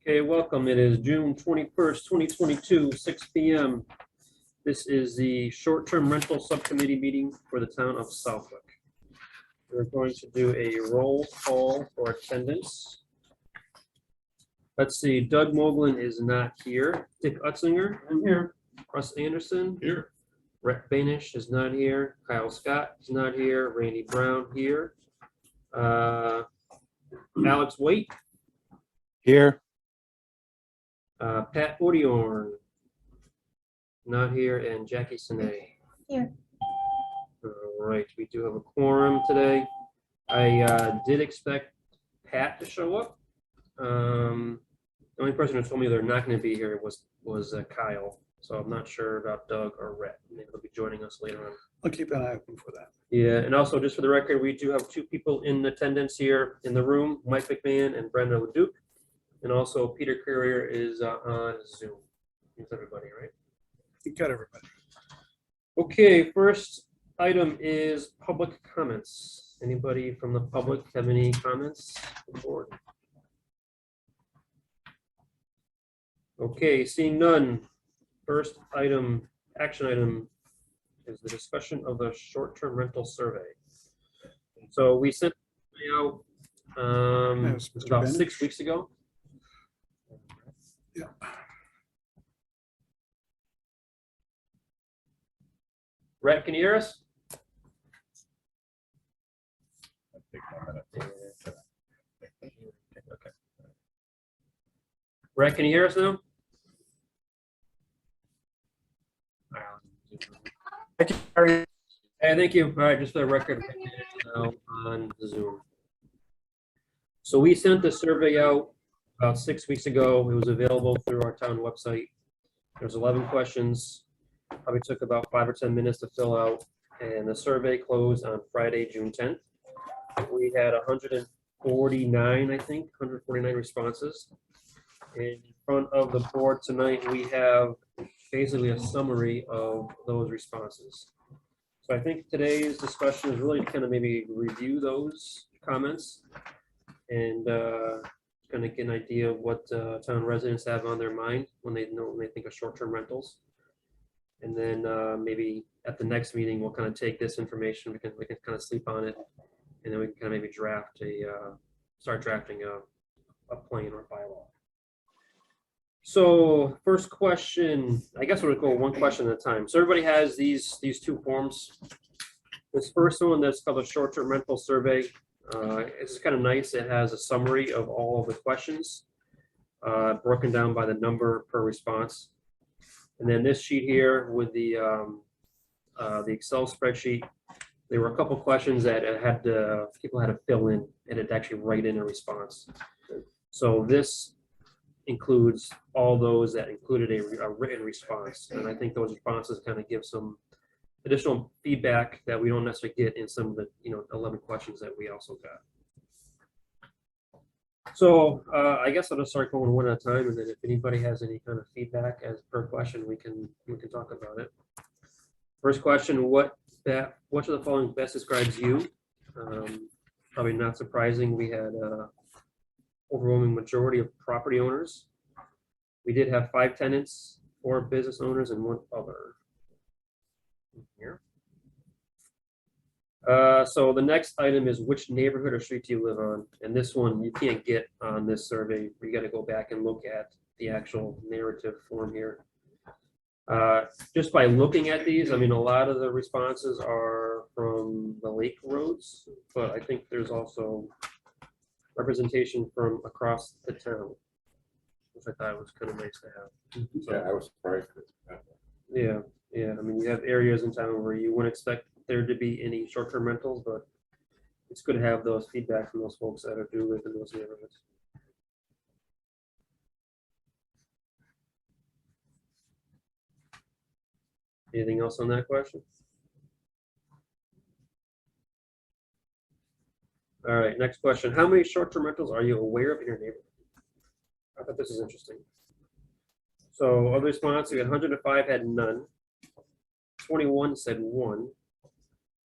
Okay, welcome. It is June 21st, 2022, 6 p.m. This is the short-term rental subcommittee meeting for the town of Southwick. We're going to do a roll call for attendance. Let's see, Doug Moglin is not here. Dick Utzinger, I'm here. Russ Anderson, Here. Rhett Banish is not here. Kyle Scott is not here. Randy Brown here. Alex Waite. Here. Pat Odiorn, not here, and Jackie Sinay. Here. All right, we do have a quorum today. I did expect Pat to show up. The only person who told me they're not going to be here was Kyle, so I'm not sure about Doug or Rhett. Maybe they'll be joining us later on. I'll keep an eye open for that. Yeah, and also just for the record, we do have two people in attendance here in the room, Mike McMahon and Brenda LeDuc. And also Peter Courier is on Zoom. Thanks everybody, right? You got everybody. Okay, first item is public comments. Anybody from the public have any comments on the board? Okay, seeing none. First item, action item, is the discussion of the short-term rental survey. So we sent it out Yes, Mr. about Bennett. 6 weeks ago. Yeah. Rhett, can you hear us? Okay. Rhett, can you hear us now? Hey, thank you. All right, just for the record, now on Zoom. So we sent the survey out about 6 weeks ago. It was available through our town website. There's 11 questions. Probably took about 5 or 10 minutes to fill out, and the survey closed on Friday, June 10th. We had 149, I think, 149 responses. In front of the board tonight, we have basically a summary of those responses. So I think today's discussion is really kind of maybe review those comments and kind of get an idea of what town residents have on their mind when they think of short-term rentals. And then maybe at the next meeting, we'll kind of take this information, we can kind of sleep on it, and then we can kind of maybe start drafting a plan or bylaw. So first question, I guess we'll go one question at a time. So everybody has these two forms. This first one that's called a short-term rental survey. It's kind of nice. It has a summary of all of the questions broken down by the number per response. And then this sheet here with the Excel spreadsheet, there were a couple questions that people had to fill in and it actually write in a response. So this includes all those that included a written response. And I think those responses kind of give some additional feedback that we don't necessarily get in some of the 11 questions that we also got. So I guess I'll just start going one at a time, and then if anybody has any kind of feedback as per question, we can talk about it. First question: which of the following best describes you? Probably not surprising. We had overwhelming majority of property owners. We did have 5 tenants, 4 business owners, and 1 other. Here. So the next item is which neighborhood or street do you live on? And this one you can't get on this survey. You got to go back and look at the actual narrative form here. Just by looking at these, I mean, a lot of the responses are from the lake roads, but I think there's also representation from across the town, which I thought was kind of nice to have. So, Yeah, I was surprised. yeah. I mean, you have areas in town where you wouldn't expect there to be any short-term rentals, but it's good to have those feedback from those folks that do live in those neighborhoods. Anything else on that question? All right, next question. How many short-term rentals are you aware of in your neighborhood? I thought this is interesting. So other response, we had 105 had none. 21 said 1.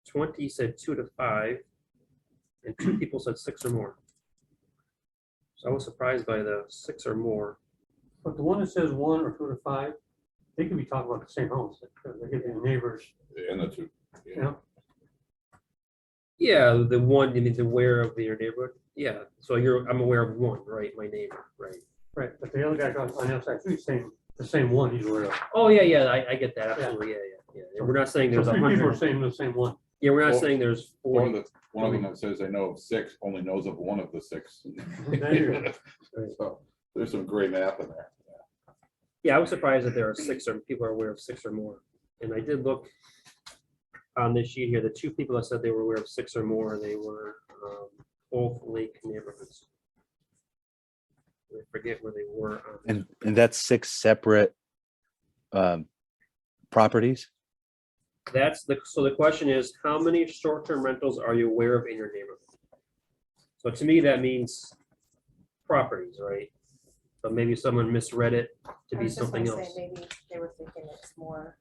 20 said 2 to 5. And 2 people said 6 or more. So I was surprised by the 6 or more. But the one that says 1 or 2 to 5, they could be talking about the same house. They could be neighbors, And the two. you know? Yeah, the one, you mean aware of your neighborhood? Yeah, so I'm aware of one, right? My neighbor, right? Right, but the other guy on the outside, he's saying the same one he's aware of. Oh, yeah, I get that, absolutely, yeah. We're not saying there's So 3 people are 100. saying the same one. Yeah, we're not Well, saying there's 40. One of them that says they know of 6 only knows of one of the 6. There you go. So there's some gray math in there. Yeah, I was surprised that there are 6 or people are aware of 6 or more. And I did look on this sheet here, the 2 people that said they were aware of 6 or more, they were both lake neighborhoods. I forget where they were. And that's 6 separate properties? So the question is, how many short-term rentals are you aware of in your neighborhood? So to me, that means properties, right? But maybe someone misread it to I be was just something gonna else. say, maybe they were thinking it's more,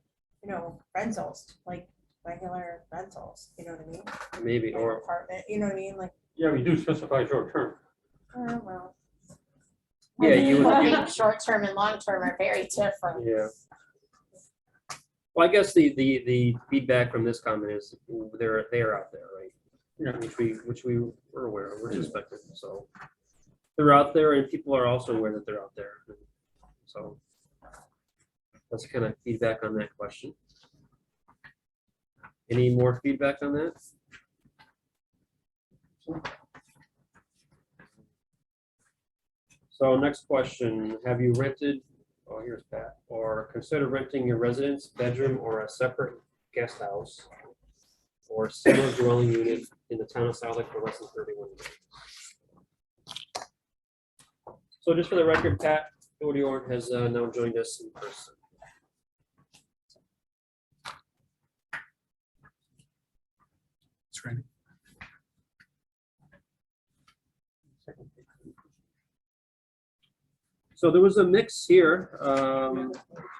rentals, like regular rentals, you know what I mean? Maybe, Like or, apartment, you know what I mean, like, Yeah, we do specify short term. well. Yeah, you would- I think short-term and long-term are very different. yeah. Well, I guess the feedback from this comment is they're out there, right? Yeah. Which we were aware of, we're suspected, so. They're out there and people are also aware that they're out there. So that's kind of feedback on that question. Any more feedback on that? So next question, have you rented, oh, here's Pat, or consider renting your residence bedroom or a separate guest house or similar dwelling unit in the town of South Lake for less than 31 days? So just for the record, Pat Odiorn has now joined us in person. It's raining. So there was a mix here,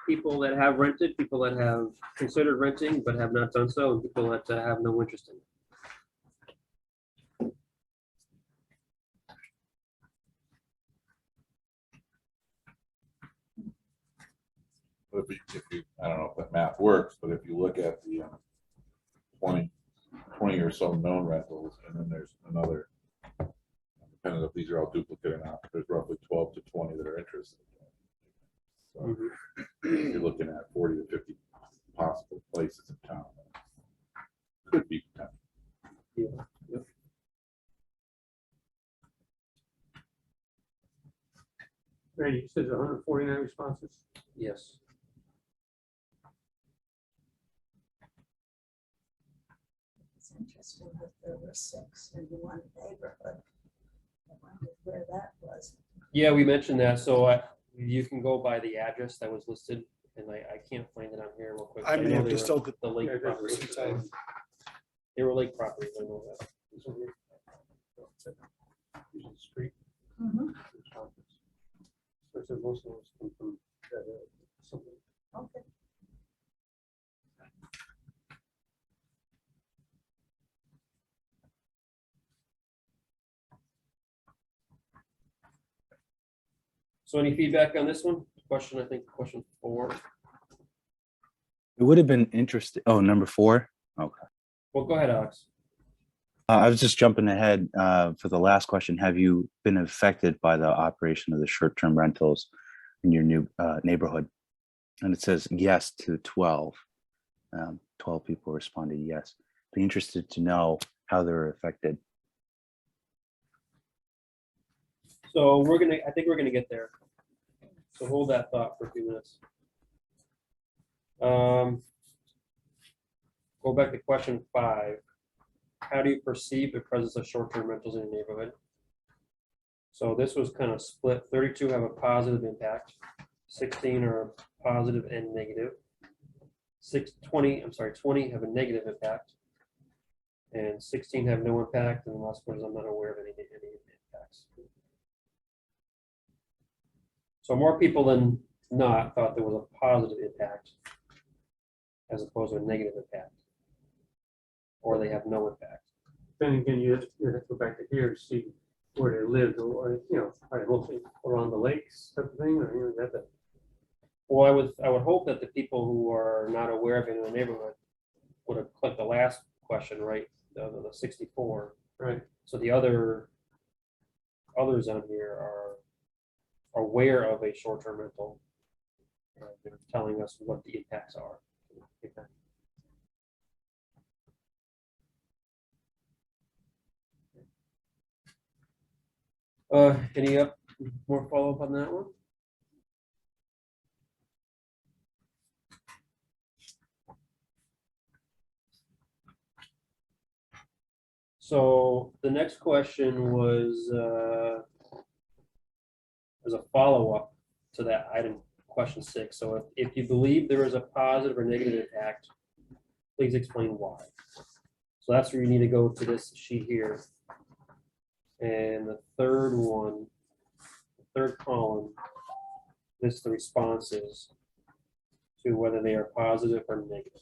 people that have rented, people that have considered renting but have not done so, and people that have no interest in it. But if you, I don't know if that math works, but if you look at the 20 or so known rentals, and then there's another, depending if these are all duplicate or not, there's roughly 12 to 20 that are interested. So you're looking at 40 to 50 possible places in town. Could be potential. Yeah. Yep. Randy, you said 149 responses. Yes. It's interesting that there were 6 in one neighborhood. I wondered where that was. Yeah, we mentioned that, so you can go by the address that was listed, and I can't find it on here real quick. I may know have they just were told the lake Yeah, that's properties. right. They were lake properties, I know that. Street. responses. So I said most of those come from something. Okay. So any feedback on this one? Question, I think, question 4. It would have been interesting. Oh, number 4. Okay. Well, go ahead, Alex. I was just jumping ahead for the last question. Have you been affected by the operation of the short-term rentals in your new neighborhood? And it says yes to 12. 12 people responded yes. Be interested to know how they're affected. So I think we're gonna get there. So hold that thought for a few minutes. Go back to question 5. How do you perceive the presence of short-term rentals in your neighborhood? So this was kind of split. 32 have a positive impact. 16 are positive and negative. 20 have a negative impact. And 16 have no impact. And the last one is I'm not aware of any impacts. So more people than not thought there was a positive impact as opposed to a negative impact. Or they have no impact. Then again, you have to go back to here to see where they lived, or, you know, are they mostly around the lakes type of thing, or, you know, that, Well, I would hope that the people who are not aware of it in the neighborhood would have clicked the last question, right, the 64. right? So the others on here are aware of a short-term rental. They're telling us what the impacts are. Any more follow-up on that one? So the next question was as a follow-up to that item, question 6. So if you believe there is a positive or negative impact, please explain why. So that's where you need to go to this sheet here. And the third one, the third column, lists the responses to whether they are positive or negative.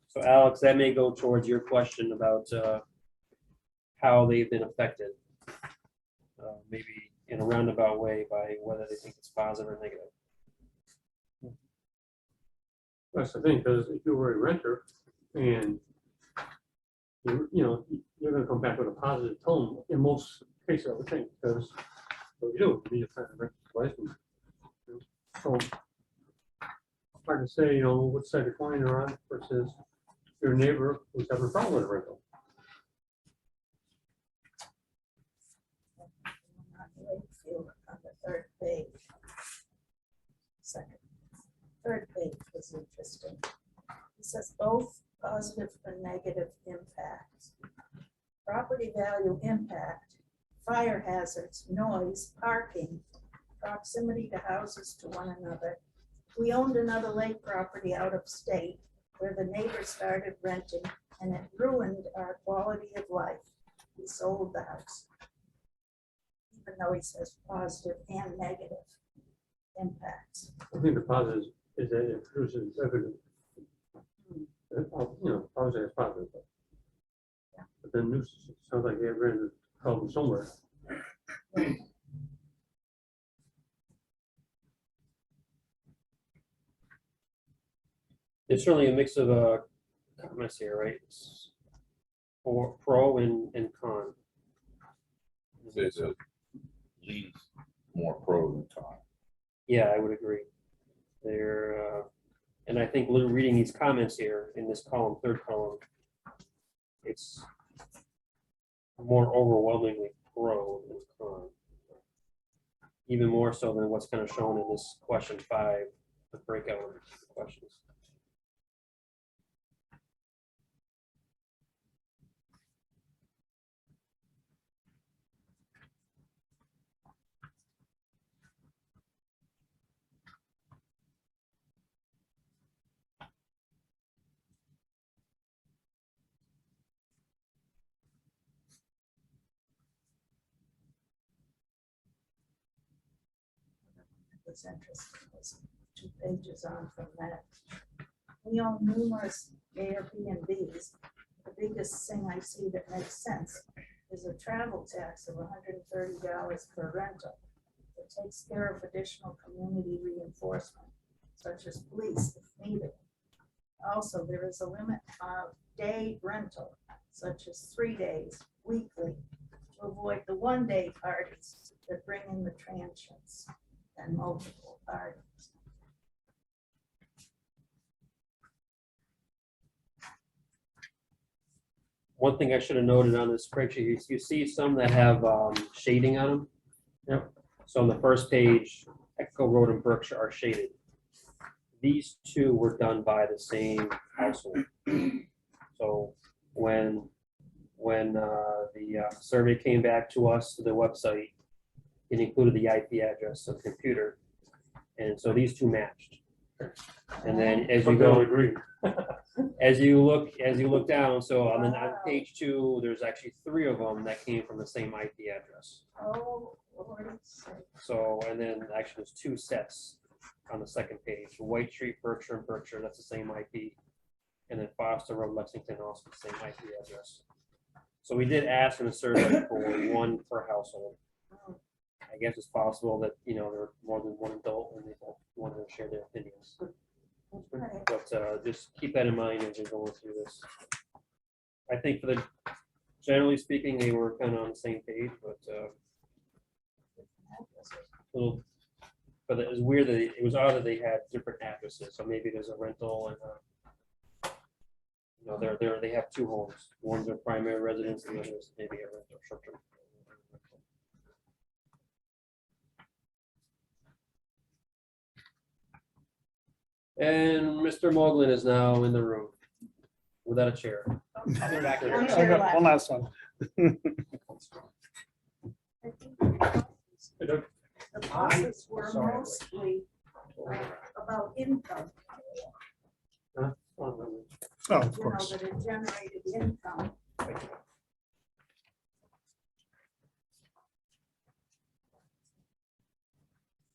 So Alex, that may go towards your question about how they've been affected, maybe in a roundabout way by whether they think it's positive or negative. That's the thing, because if you were a renter and you know, you're gonna come back with a positive tone in most cases, I would think, because what you do, you need to find a rental license. So hard to say, you know, what side of the coin you're on versus your neighbor who's having a problem with a rental. On Wakefield, on the third page. Third page was interesting. It says both positive and negative impacts. Property value impact, fire hazards, noise, parking, proximity to houses to one another. We owned another lake property out of state where the neighbor started renting and it ruined our quality of life. We sold the house. Even though he says positive and negative impacts. I think the positive is that it produces revenue. You know, obviously it's positive, but then nuisance, it sounds like they have ran into problem somewhere. There's certainly a mix of comments here, right? It's for pro and con. There's a leans more pro than con. Yeah, I would agree. They're, and I think reading these comments here in this column, third column, it's more overwhelmingly pro than con. Even more so than what's kind of shown in this question 5, the breakout questions. Was interesting was 2 pages on from that. We own numerous Airbnbs. The biggest thing I see that makes sense is a travel tax of $130 per rental. It takes care of additional community reinforcement, such as police if needed. Also, there is a limit of day rental, such as 3 days weekly, to avoid the one-day parties that bring in the transients and multiple parties. One thing I should have noted on this spreadsheet is you see some that have shading on them. Yep. So on the first page, Echo Road and Berkshire are shaded. These 2 were done by the same household. So when the survey came back to us to the website, it included the IP address of the computer, and so these 2 matched. And then as you go, agree. as you look down, so on page 2, there's actually 3 of them that came from the same IP address. Oh, Lord. So, and then actually there's 2 sets on the second page. White Street, Berkshire, and Berkshire, that's the same IP. And then Foster Road, Lexington, also the same IP address. So we did ask in the survey for one per household. Oh, I guess it's possible that, you know, there are more than one adult and they both wanted to share their opinions. okay. But just keep that in mind as you're going through this. I think for the, generally speaking, they were kind of on the same page, but little, but it was weird that it was odd that they had different addresses. So maybe there's a rental and you know, they have two homes. One's their primary residence, and the other is maybe a rental, short-term. And Mr. Moglen is now in the room without a chair. I'll be back I here. got one last one. The bosses were mostly about income, Oh, of you know, course. that it generated income.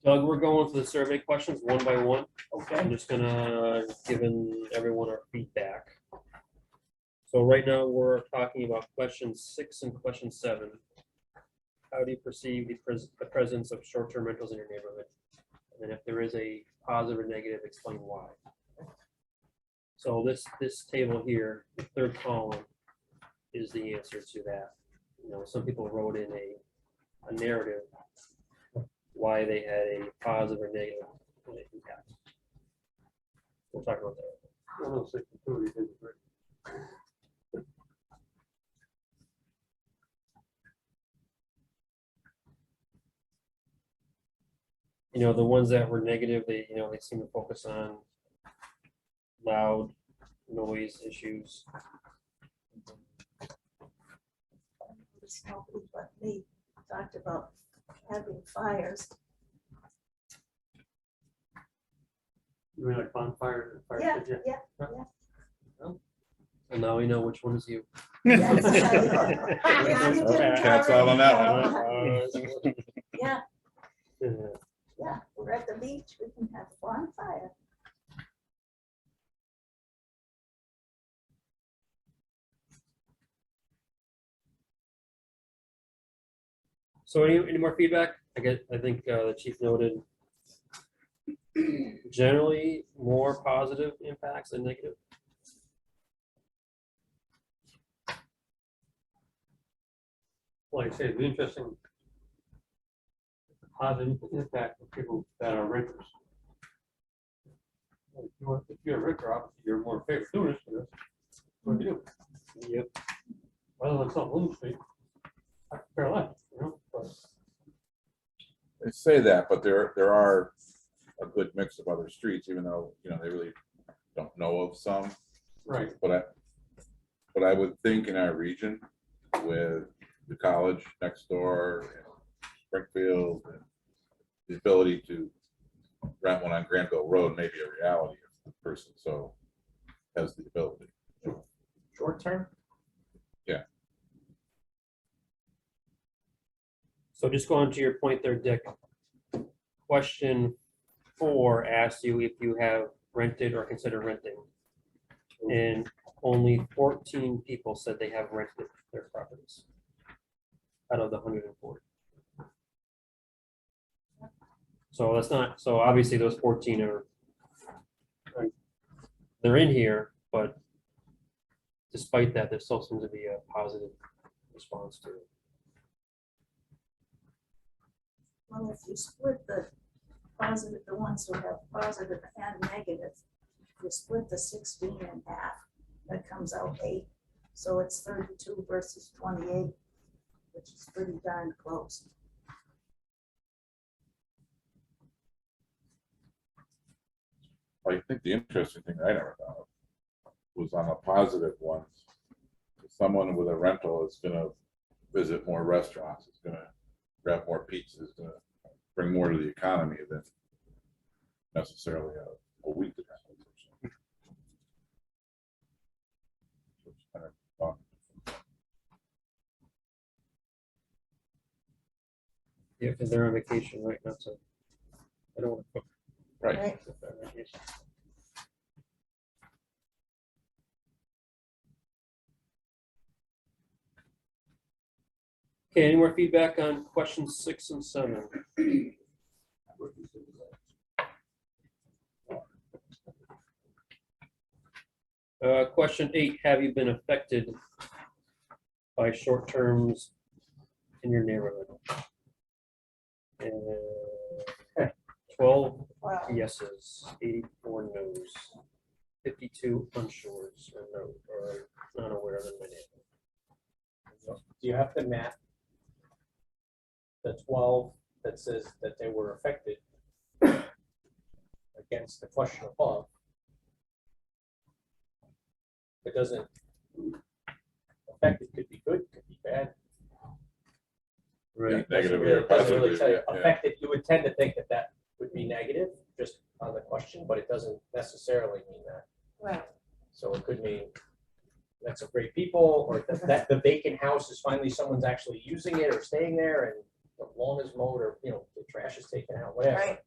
Doug, we're going through the survey questions one by one. Okay. I'm just gonna giving everyone our feedback. So right now, we're talking about question 6 and question 7. How do you perceive the presence of short-term rentals in your neighborhood? And then if there is a positive or negative, explain why. So this table here, the third column, is the answer to that. You know, some people wrote in a narrative why they had a positive or negative impact. We'll talk about that. 106.2, you did great. You know, the ones that were negative, they seem to focus on loud noise issues. Nobody but me talked about having fires. You mean like bonfires and fire Yeah, pits, yeah. And now we know which one is you. Yes. Yeah, you didn't Cat's cover out on it. that one. Yeah, Yeah. yeah, we're at the beach, we can have a bonfire. So any more feedback? I think the chief noted generally more positive impacts than negative. like I say, it's interesting. The positive impact of people that are renters. If you're a renter, obviously you're more in favor of doing this, because that's what you do. Yep. Rather than some Bloom Street, I prefer left, you know, but They say that, but there are a good mix of other streets, even though, you know, they really don't know of some. right. But I would think in our region with the college next door, you know, Springfield, and the ability to rent one on Granville Road may be a reality if the person so has the ability. Short term? Yeah. So just going to your point there, Dick. Question 4 asks you if you have rented or consider renting. And only 14 people said they have rented their properties out of the 140. So that's not, so obviously those 14 are, they're in here, but despite that, there still seems to be a positive response to it. Well, if you split the positive, the ones who have positive and negative, you split the 16 in half, that comes out 8. So it's 32 versus 28, which is pretty darn close. I think the interesting thing I never thought of was on the positive ones. Someone with a rental is gonna visit more restaurants, is gonna grab more pizzas, gonna bring more to the economy than necessarily a weekly rental person. Which kind of fun. Yeah, because they're on vacation, right? Not so. I don't want to cook. Right. Right. Okay, any more feedback on questions 6 and 7? Question 8, have you been affected by short terms in your neighborhood? And 12 Well, yeses, 84 no's, 52 unsures or no, or not aware of the neighborhood. Do you have to map the 12 that says that they were affected against the question above? It doesn't, affected could be good, could be bad. Right. Negative It or doesn't really positive. tell you. Yeah. Affected, you would tend to think that that would be negative, just on the question, but it doesn't necessarily mean that. right, So it could mean that's some great people, or that the vacant house is finally someone's actually using it or staying there, and the lawn is mowed, or, you know, the trash is taken out, whatever. right.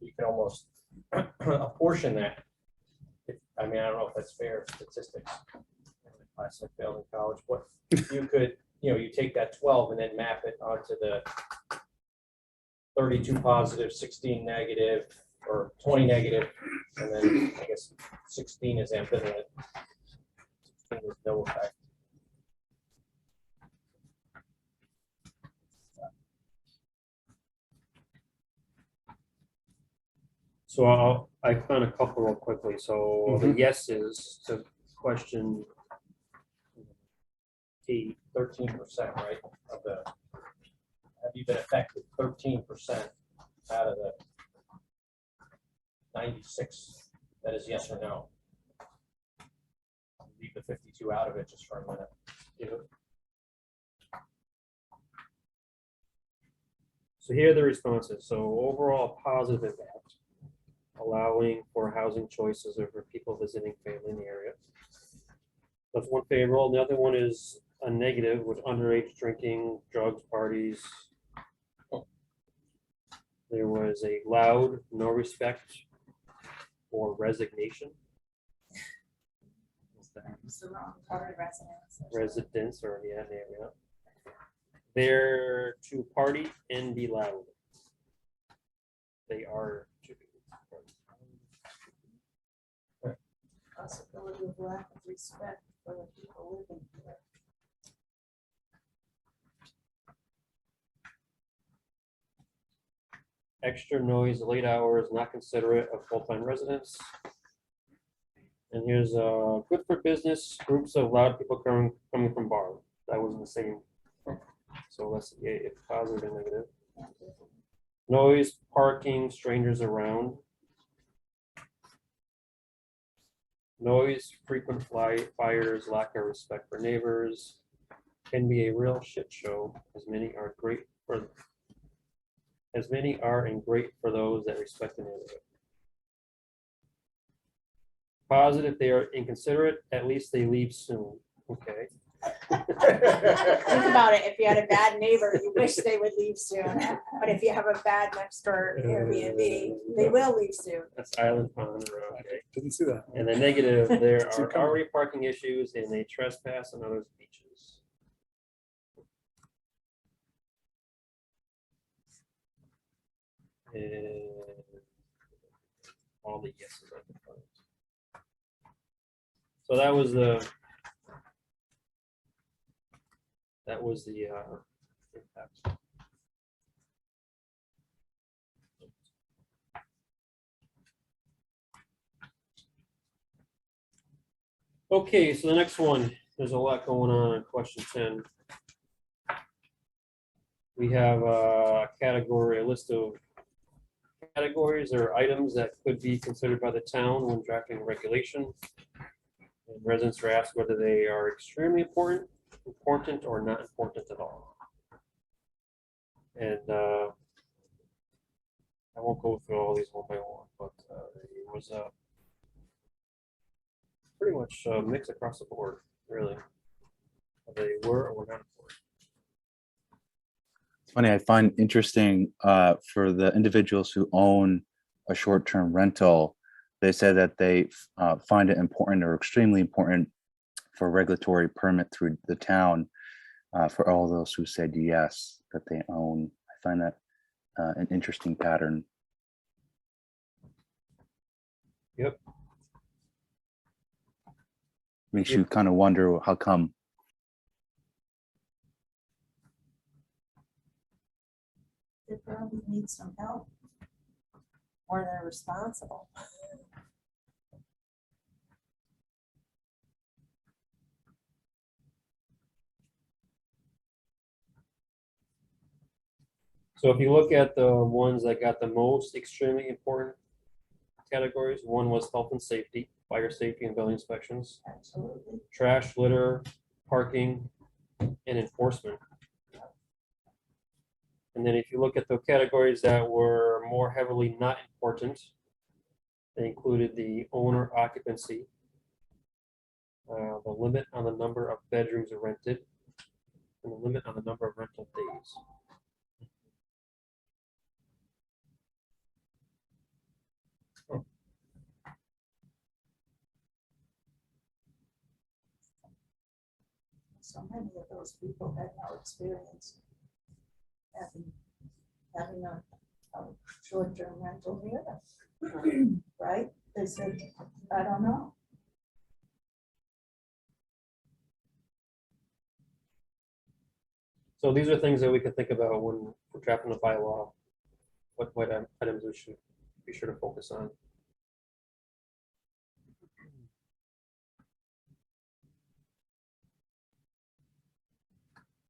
You can almost apportion that. I mean, I don't know if that's fair statistics. Class I failed in college, but you could, you know, you take that 12 and then map it onto the 32 positive, 16 negative, or 20 negative, and then I guess 16 is ambivalent. 16 is no effect. So I found a couple real quickly. So the yeses to question 8. 13%, right, of the, have you been affected 13% out of the 96, that is yes or no? Leave the 52 out of it just for a minute. So here are the responses. So overall positive impact, allowing for housing choices or for people visiting family in the area. That's one favorable. The other one is a negative, with underage drinking, drugs, parties. There was a loud, no respect, or resignation. It's the wrong part of residence. Residents or yeah, yeah. They're to party and be loud. They are to be. Possibility of lack of respect for the people living here. Extra noise, late hours, not considerate of full-time residents. And here's good for business, groups of loud people coming from bar. That was the same. So let's yeah, it's positive and negative. Noise, parking, strangers around. Noise, frequent fires, lack of respect for neighbors. Can be a real shit show, as many are and great for those that respect the neighborhood. Positive, they are inconsiderate, at least they leave soon. Okay. Think about it, if you had a bad neighbor, you wish they would leave soon, but if you have a bad next door Airbnb, they will leave soon. That's Island Pond Road. Okay. Didn't see that. And the negative, there See it are coming. already parking issues and they trespass on others' beaches. And all the yeses at the front. So that was the impact. Okay, so the next one, there's a lot going on in question 10. We have a category, a list of categories or items that could be considered by the town when drafting a regulation. And residents are asked whether they are extremely important or not important at all. And I won't go through all these one by one, but it was pretty much a mix across the board, really. Whether they were or were not important. It's funny, I find interesting for the individuals who own a short-term rental, they say that they find it important or extremely important for regulatory permit through the town for all those who said yes, that they own. I find that an interesting pattern. Yep. Makes you kind of wonder how come. They probably need some help. Or they're responsible. So if you look at the ones that got the most extremely important categories, one was health and safety, fire safety and building inspections, Absolutely. trash, litter, parking, and enforcement. And then if you look at the categories that were more heavily not important, they included the owner occupancy, the limit on the number of bedrooms rented, and the limit on the number of rental days. So many of those people had no experience having a short-term rental here, right? They said, I don't know. So these are things that we can think about when we're drafting the bylaw, what items we should be sure to focus on.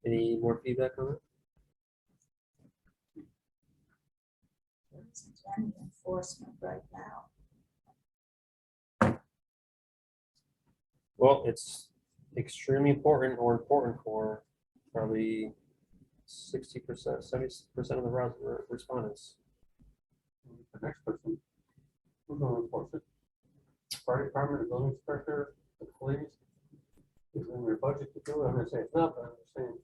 Any more feedback on it? There isn't any enforcement right now. Well, it's extremely important or important for probably 60%, 70% of the respondents. The next person, who's gonna enforce it? Fire department, the building inspector, the police? Is it in their budget to do it? I'm gonna say it's not, but I'm just saying,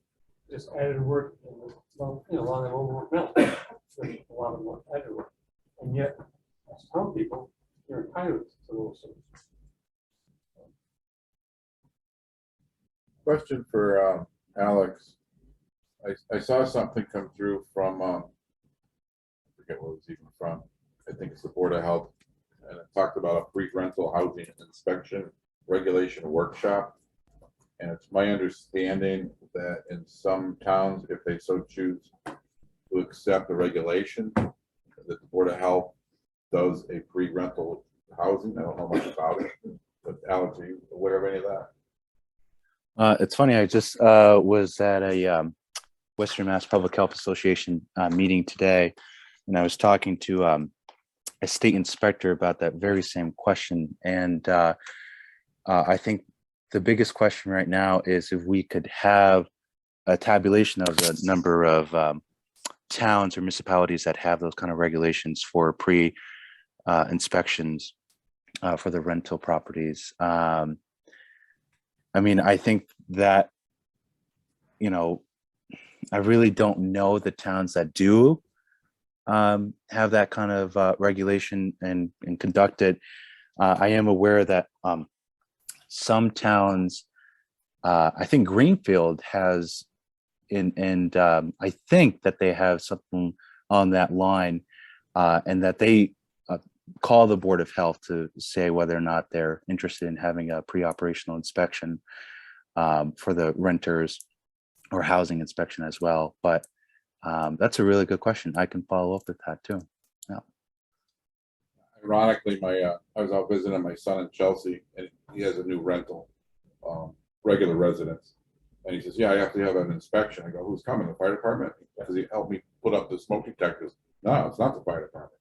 just added work, and, well, you know, a lot of them overwork now. There's a lot of work, added work. And yet, as town people, you're entitled to those things. Question for Alex. I saw something come through from, I forget what it was even from, I think it's the Board of Health, and it talked about a pre-rental housing inspection regulation workshop. And it's my understanding that in some towns, if they so choose to accept the regulation, that the Board of Health does a pre-rental housing. I don't know much about it, but Alex, are you aware of any of that? It's funny, I just was at a Western Mass Public Health Association meeting today, and I was talking to a state inspector about that very same question. And I think the biggest question right now is if we could have a tabulation of the number of towns or municipalities that have those kind of regulations for inspections for the rental properties. I mean, I think that, you know, I really don't know the towns that do have that kind of regulation and conduct it. I am aware that some towns, I think Greenfield has, and I think that they have something on that line, and that they call the Board of Health to say whether or not they're interested in having a pre-operational inspection for the renters or housing inspection as well. But that's a really good question. I can follow up with that too. Yeah. Ironically, I was out visiting my son in Chelsea, and he has a new rental, regular residence. And he says, yeah, I have to have an inspection. I go, who's coming? The fire department? Because he helped me put up the smoke detectors. No, it's not the fire department.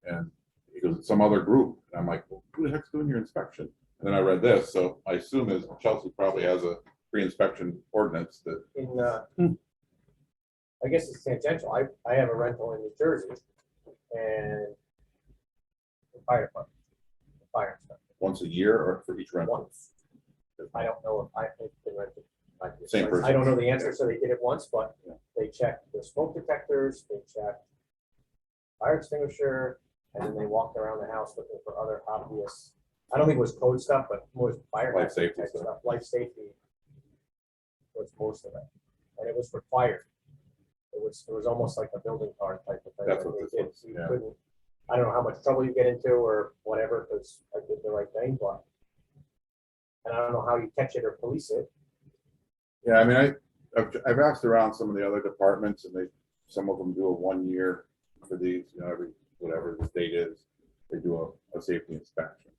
And he goes, it's some other group. And I'm like, well, who the heck's doing your inspection? And then I read this, so I assume is Chelsea probably has a pre-inspection ordinance that. I guess it's tangential. I have a rental in New Jersey, and the fire department, the fire inspector. Once a year or for each rental? Once. I don't know if I've been rented. Same person. I don't know the answer, so they did it once, but they checked the smoke detectors, they checked fire extinguisher, and then they walked around the house looking for other obvious I don't think it was code stuff, but more fire. Life hazard safety type stuff. Life safety was most of it, and it was required. It was almost like a building card type of thing. That's that what they this did. was, You yeah. couldn't- I don't know how much trouble you get into or whatever, because I did the right thing, but. And I don't know how you catch it or police it. Yeah, I mean, I've asked around some of the other departments and some of them do a 1 year for these, every, whatever the date is, they do a safety inspection.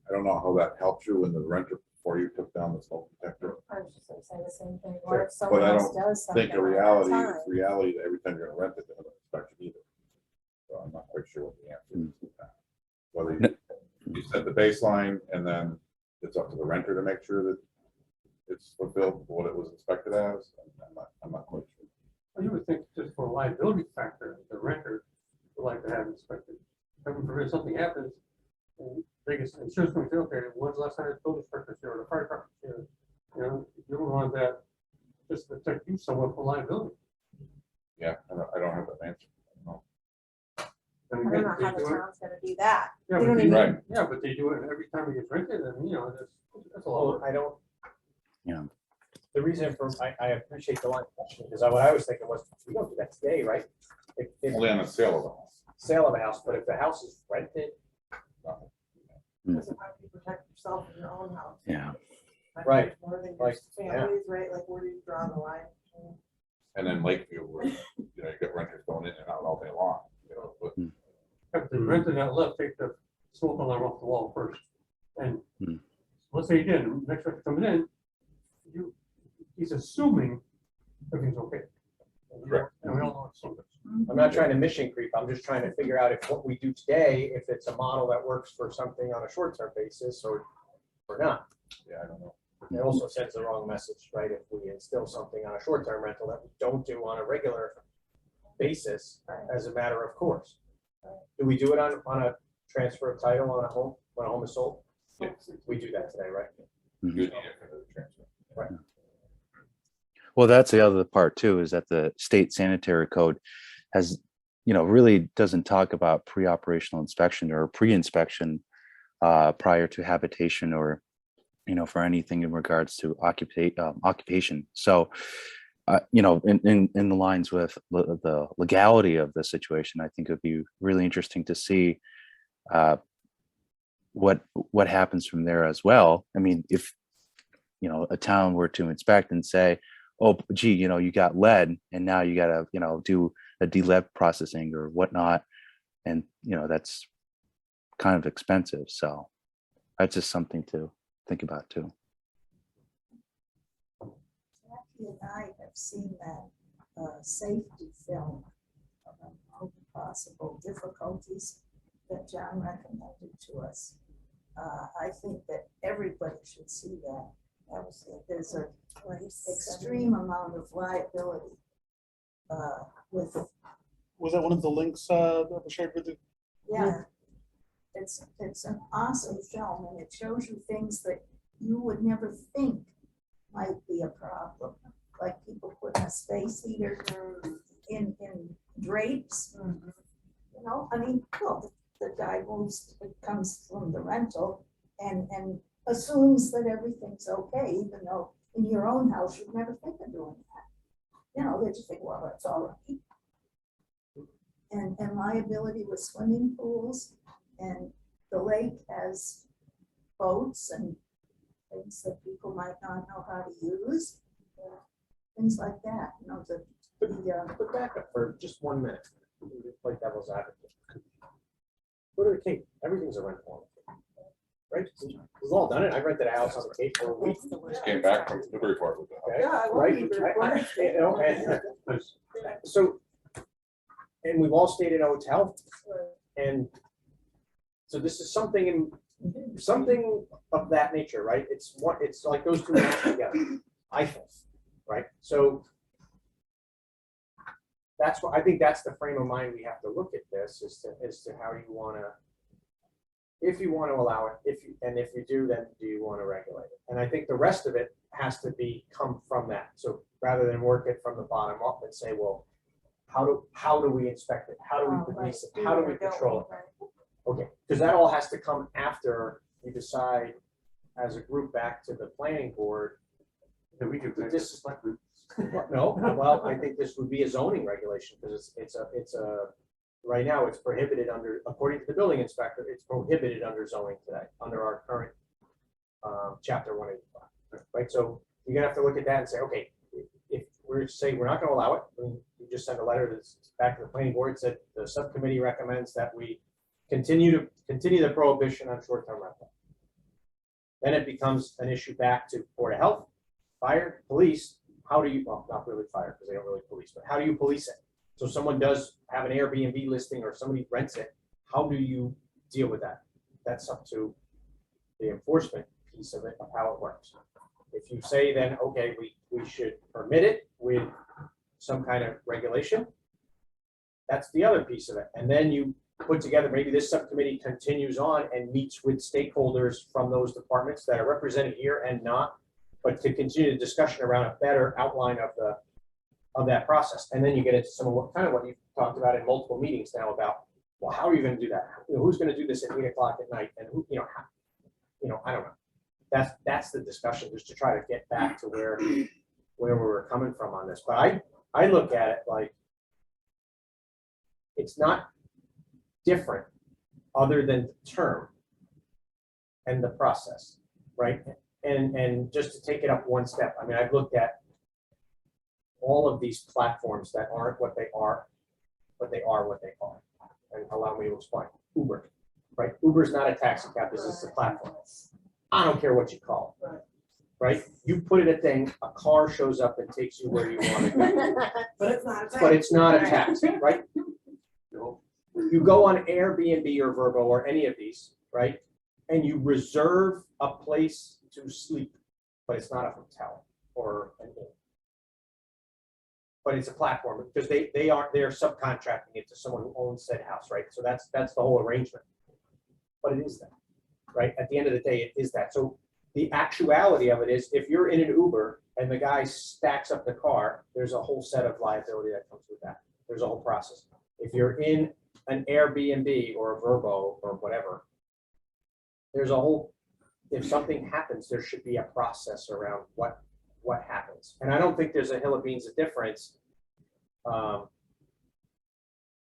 I don't know how that helps you when the renter, before you took down the smoke detector. I was just gonna say the same thing. Sure. What if someone But I else don't does something think at the that reality, time? that every time you're gonna rent it, they have an inspection either. So I'm not quite sure what the answer is to that. Whether you set the baseline and then it's up to the renter to make sure that it's fulfilled what it was inspected as. I'm not quite sure. Well, you would think just for a liability factor, the renter would like to have inspected. Heaven forbid something happens, and biggest insurance company say, okay, when's the last time the building inspector here or the fire department here? You don't want that just to protect you somewhat for liability. Yeah, I don't have that answer. No. And I don't again, know they how the do it- town's gonna do that. Yeah, You but know they, what I Right. yeah, but they do it every time it gets rented, and that's a lot. Well, of I don't. Yeah. The reason for, I appreciate the line of questioning, because what I was thinking was, we don't do that today, right? If Only on a sale of a house. sale of a house, but if the house is rented, nothing. Doesn't have to protect yourself in your own house. Yeah. Right. More than Like, just families, right? Like where do you draw the line? And then Lakeview, where, you get renters going in and out all day long, but If they rented that left, take the smoke alarm off the wall first. And Hmm. let's say again, next renter coming in, he's assuming everything's okay. Correct. And we all know it's something. I'm not trying to mission creep, I'm just trying to figure out if what we do today, if it's a model that works for something on a short-term basis or not. yeah, I don't know. It also sends the wrong message, right? If we instill something on a short-term rental that we don't do on a regular basis as a matter of course. Do we do it on a transfer of title on a home, when a home is sold? We do that today, right? You need it for the transfer. Right. Well, that's the other part too, is that the state sanitary code has, really doesn't talk about pre-operational inspection or pre-inspection prior to habitation or, for anything in regards to occupation. So, in the lines with the legality of the situation, I think it would be really interesting to see what happens from there as well. I mean, if a town were to inspect and say, oh, gee, you got lead and now you got to, do a de-lead processing or whatnot. And, that's kind of expensive. So that's just something to think about too. Jackie and I have seen that safety film of all the possible difficulties that John recommended to us. I think that everybody should see that. There's an extreme amount of liability with, Was that one of the links that was shared with you? yeah. It's an awesome film and it shows you things that you would never think might be a problem. Like people putting a space heater in drapes. I mean, well, the guy comes from the rental and assumes that everything's okay, even though in your own house, you'd never think of doing that. They just think, well, it's all right. And liability with swimming pools, and the lake has boats and things that people might not know how to use. Things like that, But back up for just 1 minute, like devil's advocate. Go to the Cape, everything's a rental. Right? We've all done it. I rented a house on the Cape for a week. Just came back from the report with that. Okay, Yeah, I right? love the report. So, and we've all stayed in a hotel, and so this is something of that nature, right? It's like those two match together, I think, right? So that's what I think. That's the frame of mind we have to look at this as to how you want to. If you want to allow it, if you do, then do you want to regulate it? And I think the rest of it has to come from that. So rather than work it from the bottom up and say, well, how do we inspect it? How do we police it? How do we control it? Okay, because that all has to come after you decide as a group back to the planning board. Then we could. This is no, well, I think this would be a zoning regulation, because it's a, right now, it's prohibited under, according to the building inspector, it's prohibited under zoning today, under our current chapter 185, right? So you're gonna have to look at that and say, okay, if we're saying we're not gonna allow it, then you just send a letter that's back to the planning board, said the subcommittee recommends that we continue the prohibition on short-term rental. Then it becomes an issue back to Board of Health, fire, police. How do you, well, not really fire, because they don't really police, but how do you police it? So someone does have an Airbnb listing or somebody rents it, how do you deal with that? That's up to the enforcement piece of it, of how it works. If you say then, okay, we should permit it with some kind of regulation, that's the other piece of it. And then you put together, maybe this subcommittee continues on and meets with stakeholders from those departments that are represented here and not, but to continue the discussion around a better outline of that process. And then you get into some of what you've talked about in multiple meetings now about, well, how are you going to do that? You know, who's going to do this at 8 o'clock at night? And who, I don't know. That's the discussion, just to try to get back to where we were coming from on this. But I look at it like it's not different other than the term and the process, right? And just to take it up one step, I mean, I've looked at all of these platforms that aren't what they are, but they are what they are. And allow me to explain. Uber, right? Uber's not a taxi cab, this is a platform. I don't care what you call it, right? You put in a thing, a car shows up and takes you where you want to go. But it's not a taxi. But it's not a taxi, right? You go on Airbnb or Vrbo or any of these, right? And you reserve a place to sleep, but it's not a hotel or an inn. But it's a platform, because they're subcontracting it to someone who owns said house, right? So that's the whole arrangement. But it is that, right? At the end of the day, it is that. So the actuality of it is, if you're in an Uber and the guy stacks up the car, there's a whole set of liability that comes with that. There's a whole process. If you're in an Airbnb or a Vrbo or whatever, there's a whole, if something happens, there should be a process around what happens. And I don't think there's a hill of beans of difference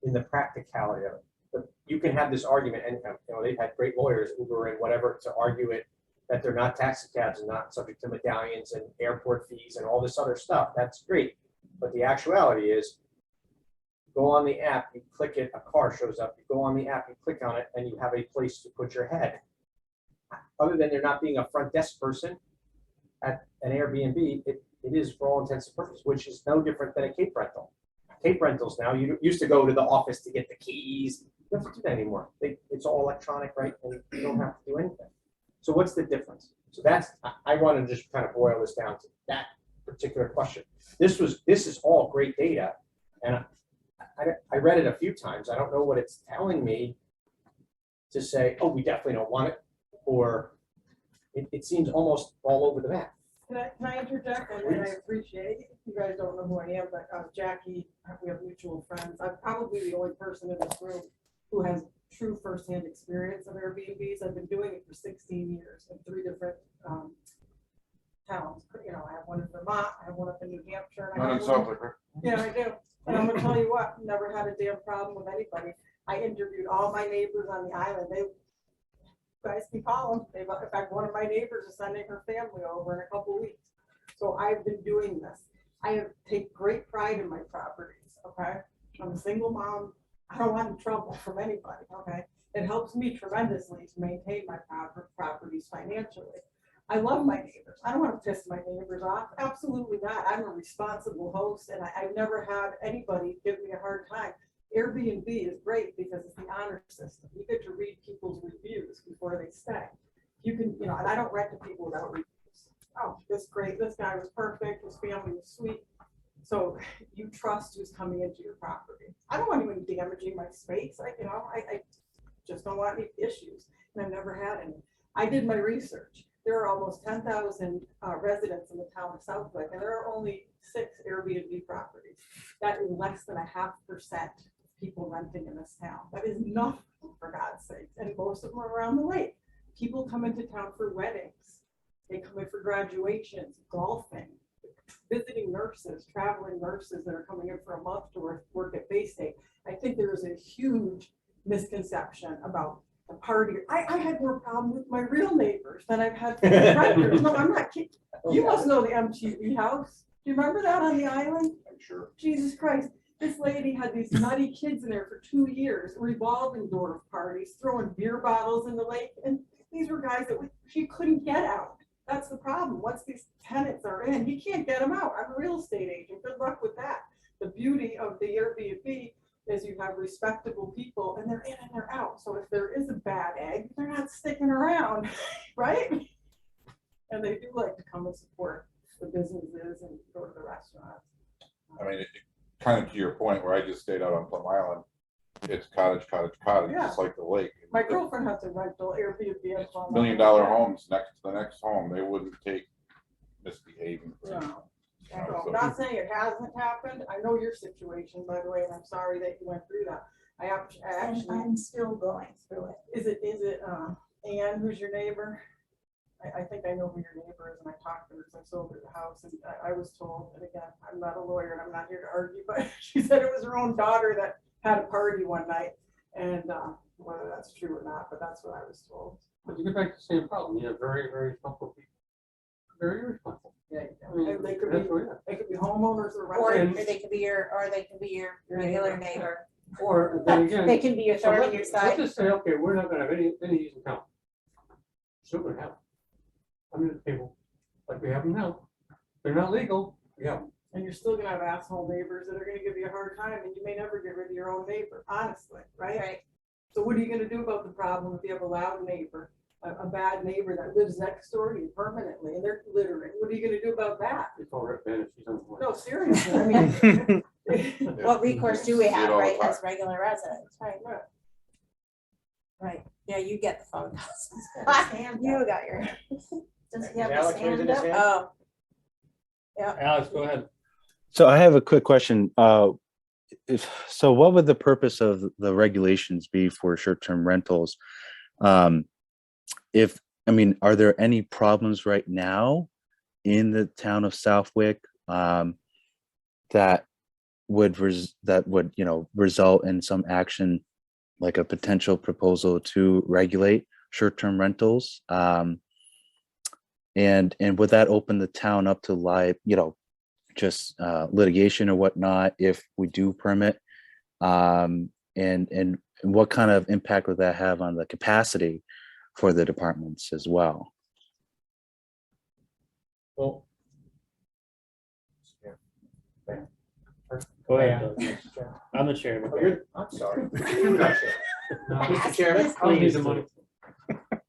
in the practicality of it. But you can have this argument, and they've had great lawyers, Uber and whatever, to argue it, that they're not taxi cabs and not subject to medallions and airport fees and all this other stuff. That's great. But the actuality is, go on the app, you click it, a car shows up. You go on the app, you click on it, and you have a place to put your head. Other than there not being a front desk person at an Airbnb, it is for all intents and purposes, which is no different than a Cape rental. Cape rentals now, you used to go to the office to get the keys. You don't have to do that anymore. It's all electronic, right? And you don't have to do anything. So what's the difference? So I want to just kind of boil this down to that particular question. This is all great data, and I read it a few times. I don't know what it's telling me to say, oh, we definitely don't want it, or it seems almost all over the map. Can I interject? And I appreciate it. You guys don't know who I am, but Jackie, we have mutual friends. I'm probably the only person in this room who has true firsthand experience of Airbnbs. I've been doing it for 16 years in 3 different towns. I have one in Vermont, I have one up in New Hampshire. And I have one, yeah, I do. And I'm gonna tell you what, never had a damn problem with anybody. I interviewed all my neighbors on the island. You guys can call them. In fact, one of my neighbors is sending her family over in a couple of weeks. So I've been doing this. I take great pride in my properties, okay? I'm a single mom. I don't want any trouble from anybody, okay? It helps me tremendously to maintain my properties financially. I love my neighbors. I don't want to piss my neighbors off. Absolutely not. I'm a responsible host, and I've never had anybody give me a hard time. Airbnb is great because it's the honor system. You get to read people's reviews before they stay. You can, and I don't rent to people without reviews. Oh, this guy was perfect, his family was sweet. So you trust who's coming into your property. I don't want anyone damaging my space. I just don't want any issues, and I've never had any. I did my research. There are almost 10,000 residents in the town of Southwick, and there are only 6 Airbnb properties. That is less than 0.5% people renting in this town. That is nothing, for God's sake, and most of them are around the lake. People come into town for weddings, they come in for graduations, golfing, visiting nurses, traveling nurses that are coming in for a month to work at Bay State. I think there is a huge misconception about the party. I had more problem with my real neighbors than I've had with renters. No, I'm not kidding. You must know the MTV house. Do you remember that on the island? I'm sure. Jesus Christ. This lady had these nutty kids in there for 2 years, revolving door parties, throwing beer bottles in the lake. And these were guys that she couldn't get out. That's the problem. Once these tenants are in, you can't get them out. I'm a real estate agent. Good luck with that. The beauty of the Airbnb is you have respectable people and they're in and they're out. So if there is a bad egg, they're not sticking around, right? And they do like to come and support the businesses and go to the restaurants. I mean, kind of to your point where I just stayed out on Plum Island, it's cottage, Yeah. just like the lake. My girlfriend has a rental Airbnb. It's $1 million homes next to the next home. They wouldn't take misbehaving. No. So- I'm not saying it hasn't happened. I know your situation, by the way, and I'm sorry that you went through that. I And actually, I'm still going through it. is it Ann, who's your neighbor? I think I know who your neighbor is, and I talked to her since I sold her the house, and I was told, and again, I'm not a lawyer and I'm not here to argue, but she said it was her own daughter that had a party one night, and whether that's true or not, but that's what I was told. But you get back to the same problem, you have very, very responsible people. Very irresponsible. Yeah, I mean, and they could that's be, what it is. they could be homeowners or Or renters. they could be your regular neighbor. Or then again. They can be your so thorn let- in your Let's side. just say, okay, we're not gonna have any of these in town. Still gonna have them. Under the table, like we have them now. They're not legal, we have them. And you're still gonna have asshole neighbors that are gonna give you a hard time, and you may never get rid of your own neighbor, honestly, right? Right. So what are you gonna do about the problem if you have a loud neighbor, a bad neighbor that lives next door to you permanently, and they're littering? What are you gonna do about that? It's all right, man, she's on the way. No, seriously, I mean. What recourse do we See it have, all the right, time. as regular residents, right? Right. Right, yeah, you get the phone calls. Stand You up. got your, Does he have a Alex raising stand his up? hand? oh, Alex, go ahead. So I have a quick question. So what would the purpose of the regulations be for short-term rentals? Are there any problems right now in the town of Southwick that would result in some action, like a potential proposal to regulate short-term rentals? And would that open the town up to litigation or whatnot if we do permit? And what kind of impact would that have on the capacity for the departments as well? Well. Go ahead. Yeah. Doug. I'm the chairman. Oh, I'm sorry. You're not chair. Mr. Chairman, I don't need the money.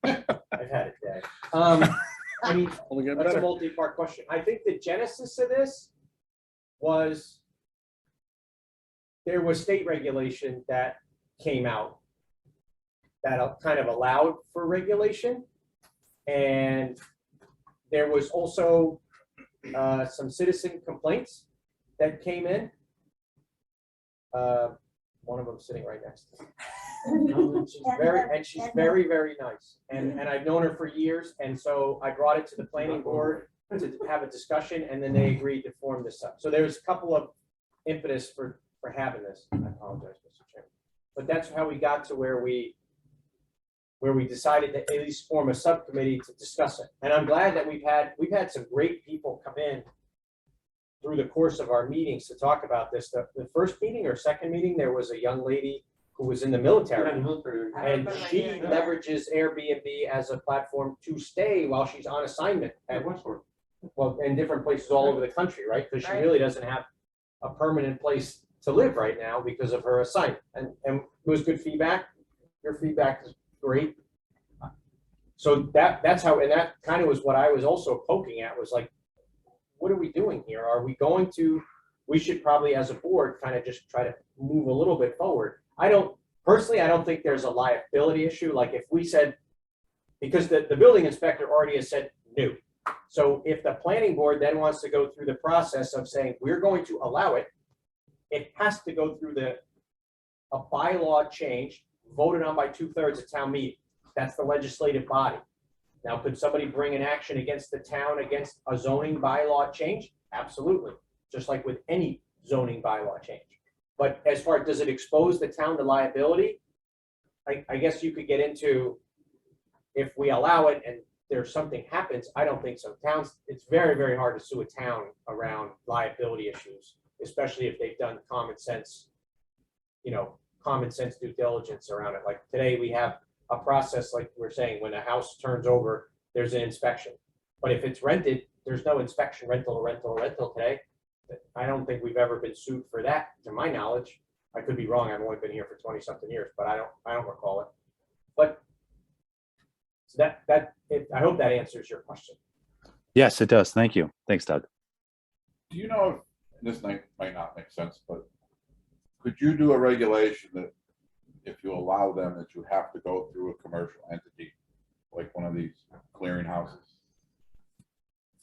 I've had it, Dad. I mean, Only get that's a better. multi-part question. I think the genesis of this was there was state regulation that came out that kind of allowed for regulation. And there was also some citizen complaints that came in. One of them sitting right next to me. She's very, very nice. And I've known her for years. And so I brought it to the planning board to have a discussion, and then they agreed to form this up. So there's a couple of impetus for having this. I apologize, Mr. Chairman. But that's how we got to where we decided to at least form a subcommittee to discuss it. And I'm glad that we've had some great people come in through the course of our meetings to talk about this. The first meeting or second meeting, there was a young lady who was in the military. And she leverages Airbnb as a platform to stay while she's on assignment at, well, in different places all over the country, right? Because she Right. really doesn't have a permanent place to live right now because of her assignment. And it was good feedback. Your feedback is great. So that's how, and that kind of was what I was also poking at, was like, what are we doing here? Are we going to, we should probably as a board kind of just try to move a little bit forward. Personally, I don't think there's a liability issue. Like if we said, because the building inspector already has said no. So if the planning board then wants to go through the process of saying, we're going to allow it, it has to go through the a bylaw change voted on by 2/3 at town meeting. That's the legislative body. Now, could somebody bring an action against the town against a zoning bylaw change? Absolutely, just like with any zoning bylaw change. But as far as, does it expose the town to liability? I guess you could get into, if we allow it and there's something happens, I don't think so. Towns, it's very, very hard to sue a town around liability issues, especially if they've done common sense, common sense due diligence around it. Like today, we have a process, like we're saying, when a house turns over, there's an inspection. But if it's rented, there's no inspection, rental today. I don't think we've ever been sued for that, to my knowledge. I could be wrong. I've only been here for 20-something years, but I don't recall it. But so I hope that answers your question. Yes, it does. Thank you. Thanks, Doug. Do you know, if this might not make sense, but could you do a regulation that if you allow them, that you have to go through a commercial entity, like one of these clearinghouses?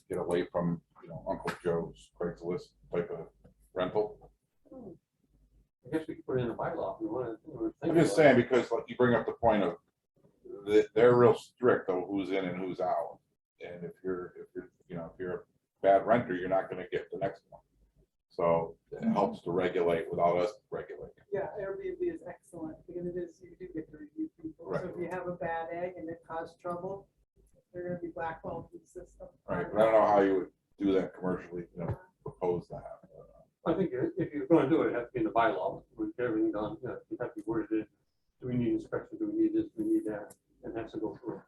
Get away from, Uncle Joe's Craigslist type of rental? I guess we could put it in a bylaw if we want to. I'm just saying, because like you bring up the point of, they're real strict on who's in and who's out. And if you're a bad renter, you're not gonna get the next one. So it helps to regulate without us regulating. Yeah, Airbnb is excellent because it is, you do get to review people. Right. So if you have a bad egg and it caused trouble, they're gonna be blackballed from the system. Right, but I don't know how you would do that commercially, propose that. I think if you're going to do it, it has to be in the bylaw, with everything done, you have to word it. Do we need inspection? Do we need this? Do we need that? And it has to go through.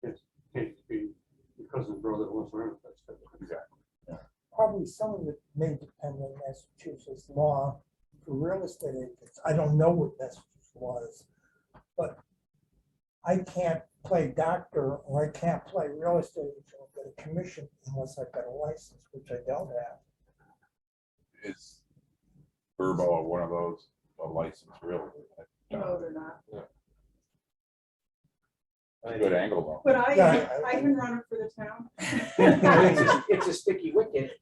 Yes, can't just be your cousin's brother who wants to rent it. Exactly. Probably some of it may depend on Massachusetts law for real estate agents. I don't know what Massachusetts law is, but I can't play doctor or I can't play real estate agent or get a commission unless I've got a license, which I don't have. Is Verbo one of those, a licensed realtor? No, they're not. Good angle though. But Yeah, I can run it for the town. It's a sticky wicket,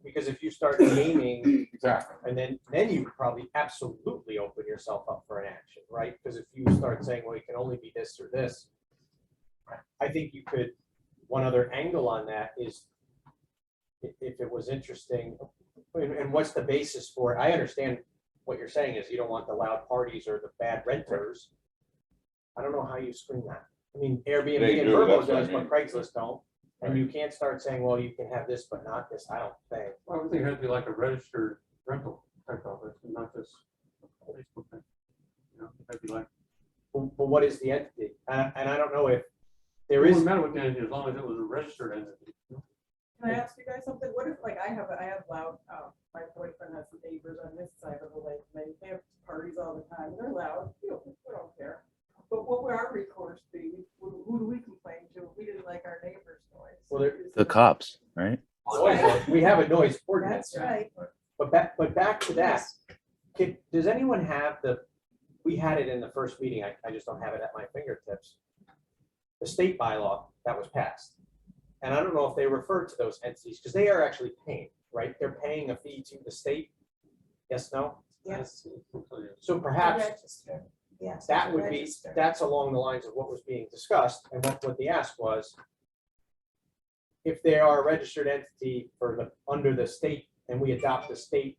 because if you start naming, Exactly. and then you could probably absolutely open yourself up for an action, right? Because if you start saying, well, it can only be this or this, I think you could, one other angle on that is, if it was interesting, and what's the basis for it? I understand what you're saying is you don't want the loud parties or the bad renters. I don't know how you screen that. I mean, Airbnb They and do, Vrbo that's what I does, but mean. Craigslist don't. And you can't start saying, well, you can have this, but not this. I don't think. Well, I would think it has to be like a registered rental type of it, not just a Facebook thing. It has to be like. But what is the entity? And I don't know if there It is. wouldn't matter what the entity, as long as it was a registered entity. Can I ask you guys something? What if, like, I have loud, my boyfriend has some neighbors on this side of the lake, and they have parties all the time, they're loud, we don't care. But what would our recourse be? Who do we complain to if we didn't like our neighbor's noise? Well, The cops, right? We have a noise ordinance. That's right. But back to that. Does anyone have we had it in the first meeting. I just don't have it at my fingertips. The state bylaw that was passed. And I don't know if they refer to those entities because they are actually paying, right? They're paying a fee to the state. Yes, no? Yes. So perhaps Register. Yes. that would be, register. that's along the lines of what was being discussed. And what the ask was, if they are a registered entity under the state and we adopt the state,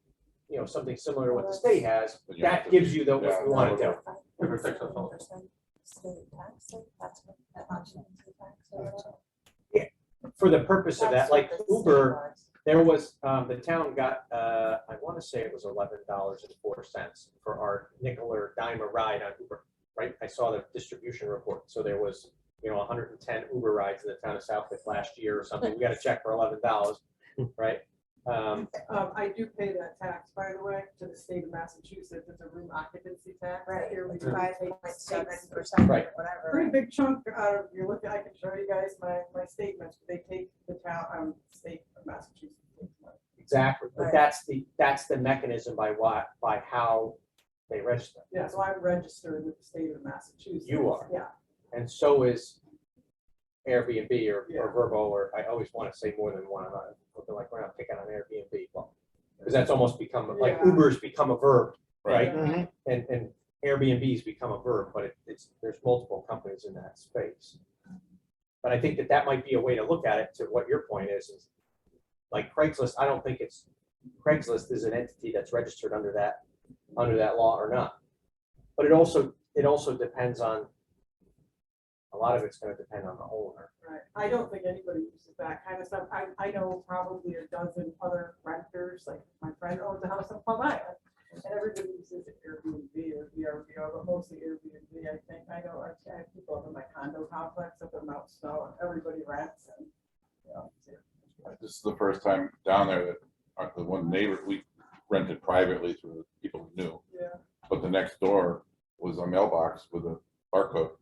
something similar to what the state has, But you have that to gives be- you what yeah, we want to do. It protects us all. State tax, that's what, that much in tax or whatever. For the purpose of that, That's like what the state Uber, was. there was, the town got, I want to say it was $11.04 for our nickel or dime a ride on Uber, right? I saw the distribution report. So there was, 110 Uber rides in the town of Southwick last year or something. We got a check for $11, right? I do pay that tax, by the way, to the state of Massachusetts. It's a room occupancy tax. Right, Here we it's do 5.7% Right. or whatever. pretty big chunk out of, you're looking, I can show you guys my statements, but they take the town, state of Massachusetts. takes money. Exactly. But Right. that's the mechanism by how they register. Yeah, so I'm registered with the state of Massachusetts. You are. Yeah. And so is Airbnb or Yeah. Vrbo, or I always want to say more than one. Like we're not picking on Airbnb, because that's almost become like Yeah. Uber's become a verb. right? Mhm. And Airbnb's become a verb, but there's multiple companies in that space. But I think that might be a way to look at it, to what your point is like Craigslist. I don't think Craigslist is an entity that's registered under that law or not. But it also depends on, a lot of it's gonna depend on the owner. Right. I don't think anybody uses that kind of stuff. I know probably a dozen other renters, like my friend owns a house on Plum Island. And everybody uses Airbnb or VRBO, but mostly Airbnb, I think. I know I have people up in my condo complex up in Mount Snow, and everybody rents and, you know. This is the first time down there that the one neighbor, we rented privately through the people we knew. Yeah. But the next door was a mailbox with a barcode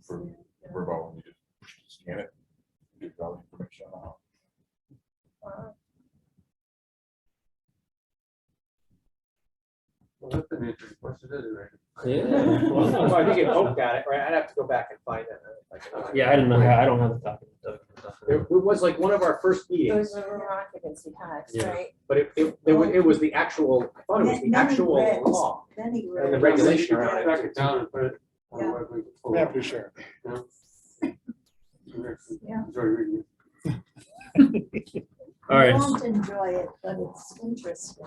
for Yeah. Verbo, and you just scan it, give all the information out. Wow. Well, that's an interesting question, isn't it? Yeah. So I think it looked at it, right? I'd have to go back and find it. Yeah, I didn't know, I don't have the document. It was like one of our first meetings, Those are occupancy tax, Yeah. right? but it was the actual, I thought it was the Many actual rents. law Then he and the wrote, regulation around it. Track it down and put it. on the Yeah. web link. Yeah, for sure. Yeah. Enjoy reading All I right, won't enjoy it, but it's interesting.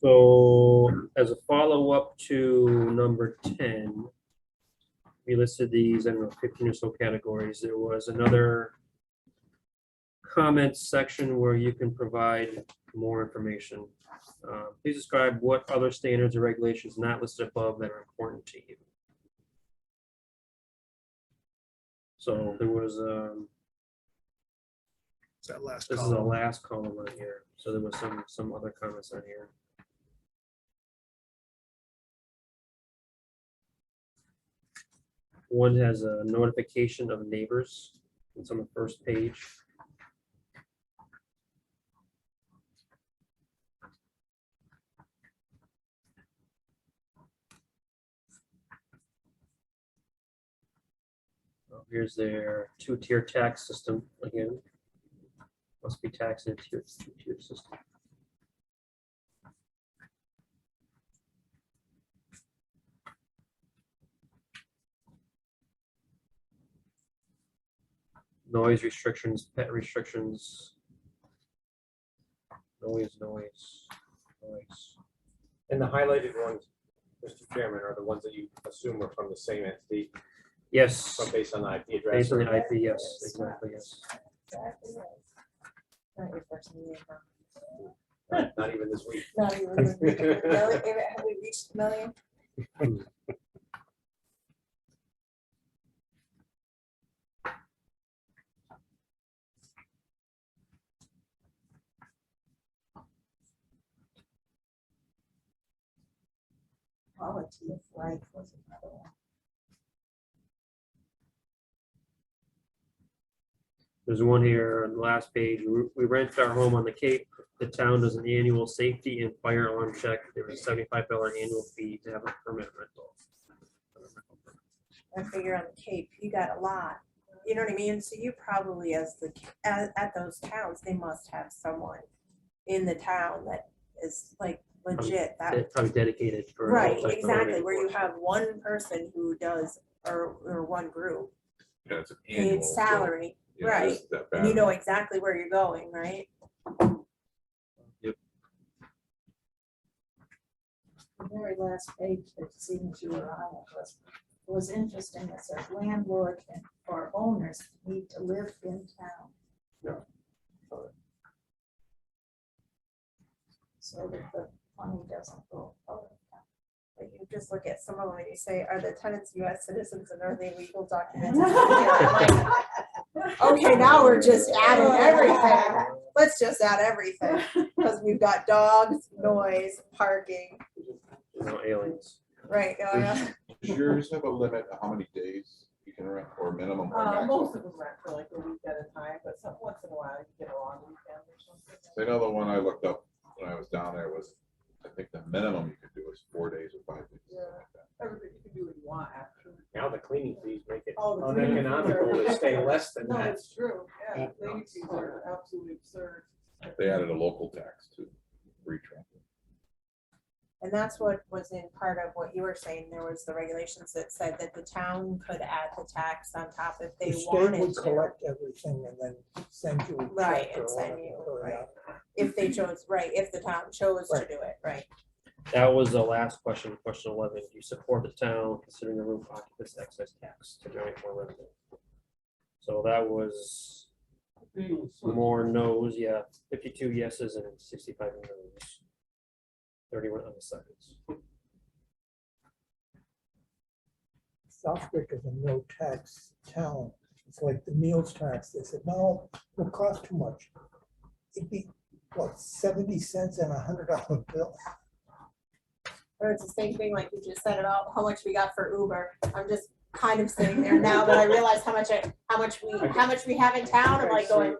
so as a follow-up to number 10, we listed these, I don't know, 15 or so categories. There was another comments section where you can provide more information. Please describe what other standards or regulations not listed above that are important to you. So there was, It's that last this is the column. last column on here. So there was some other comments on here. One has a notification of neighbors. It's on the first page. Here's their two-tier tax system again. Must be taxed in a two-tier system. Noise restrictions, pet restrictions. Noise. And the highlighted ones, Mr. Chairman, are the ones that you assume are from the same entity, Yes, based on the IP address. based on the IP, yes, exactly, yes. Exactly right. Not your first meeting, huh? Not even this week. Not even this week. Have we reached the million? Quality of life was another one. There's one here on the last page. We rent our home on the Cape. The town does an annual safety and fire alarm check. There was a $75 annual fee to have a permit rental. I figure on the Cape, you got a lot, you know what I mean? So you probably, at those towns, they must have someone in the town that is like legit, that, It's probably dedicated for. that right, type of exactly, where you enforcement. have one person who does, or one group, Yeah, it's an annual. paid so, salary, you know, right, this- that and you bad. know exactly where you're going, right? The very last page that seemed to was interesting. It says landlord and or owners need to live in town. Yeah. So that the money doesn't go out of town. Like you just look at some of them and you say, are the tenants US citizens and are they legal documents? Okay, now we're just adding everything. Let's just add everything, because we've got dogs, noise, parking, No aliens. right? Oh, yeah. Does yours have a limit of how many days you can rent, or minimum or maximum? Most of them rent for like a week at a time, but once in a while you get a long weekend or something. I know the one I looked up when I was down there was, I think the minimum you could do is 4 days or 5 days. something like that. Everybody, you can do what you want after. Now the cleaning fees make it Oh, the cleaning fees uneconomical are- to stay less than No, that. it's true, yeah, the cleaning fees are absolutely absurd. They added a local tax to reach rent. And that's what was in part of what you were saying. There was the regulations that said that the town could add the tax on top if The they state wanted would to. collect everything and then send you. a Right, check and or send whatever, you, or, right. If they chose, right, if the town chose to Right. do it, right. That was the last question, question 11. Do you support the town considering the roof occupants excise tax to generate more revenue? So that was more no's, yeah, 52 yeses and 65 no's. 31 undecideds. Southwick is a no tax town. It's like the meals tax. They said, no, it'll cost too much. It'd be, what, 70 cents and $100 bill? Or it's the same thing like you just said about how much we got for Uber. I'm just kind of sitting there now that I realize how much we have in town. I'm like going,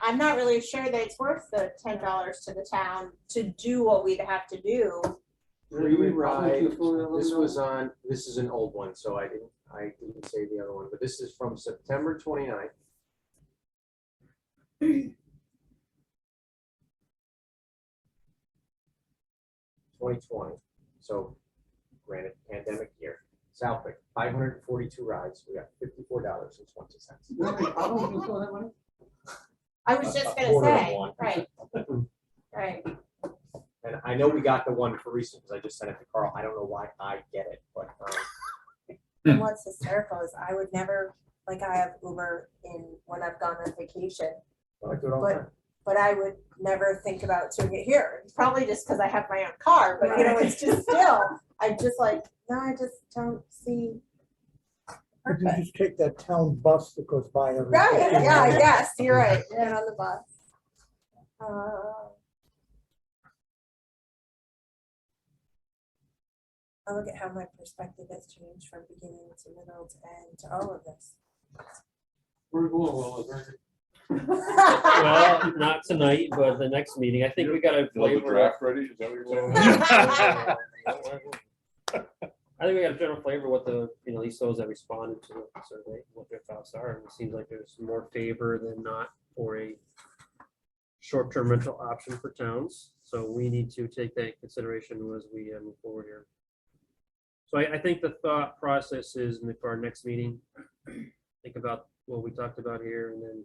I'm not really sure that it's worth the $10 to the town to do what we'd have to do. Rewrite, this is an old one, so I didn't say the other one, but this is from September 29th. 2020, so granted pandemic year. Southwick, 542 rides, we got $54.20. I was just A gonna quarter of say, one. right, right. And I know we got the one for recent, because I just sent it to Carl, I don't know why I get it, but And what's hysterical is I would never, like I have Uber when I've gone on vacation, I do it all the time. but I would never think about doing it here. It's probably just because I have my own car, but you know, it's just still, I just like, no, I just don't see. Or you just take that town bus that goes by every. Right, 15 yeah, I minutes. guess, you're right, get on the bus. I look at how my perspective has changed from beginning to middle to end to all of this. We're going well, very Well, not tonight, but the next meeting. I think we got a You have the flavor. draft ready? Is that what you're saying? I think we got a general flavor of what the, at least those that responded to the survey, what their thoughts are. And it seems like there's more favor than not for a short-term rental option for towns. So we need to take that into consideration as we move forward here. So I think the thought process is for our next meeting, think about what we talked about here and then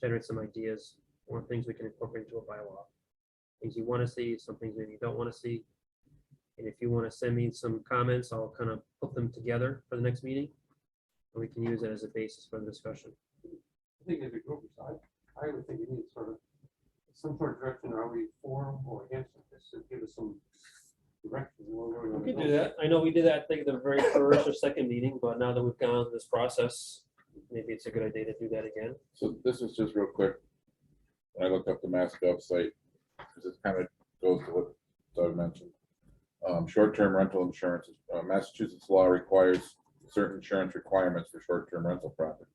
generate some ideas, more things we can incorporate into a bylaw. Things you want to see, some things maybe you don't want to see. And if you want to send me some comments, I'll kind of put them together for the next meeting. And we can use it as a basis for the discussion. I think as a group, I would think we need sort of some sort of direction. Are we for or against this? To give us some direction. We can do that. I know we did that, I think, the very first or second meeting, but now that we've gone through this process, maybe it's a good idea to do that again. So this is just real quick. When I looked up the MassGov site, because it kind of goes to what Doug mentioned. Short-term rental insurance, Massachusetts law requires certain insurance requirements for short-term rental property.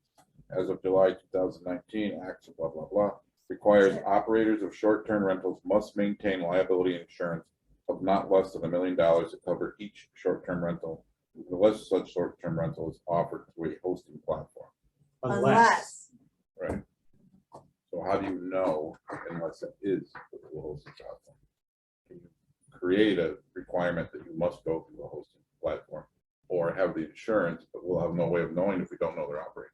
As of July 2019, Acts blah, blah, blah, requires operators of short-term rentals must maintain liability insurance of not less than $1 million to cover each short-term rental, unless such short-term rental is offered through a hosting platform. Unless. Right. So how do you know unless it is through a hosting platform? Can you create a requirement that you must go through a hosting platform or have the insurance, but we'll have no way of knowing if we don't know they're operating?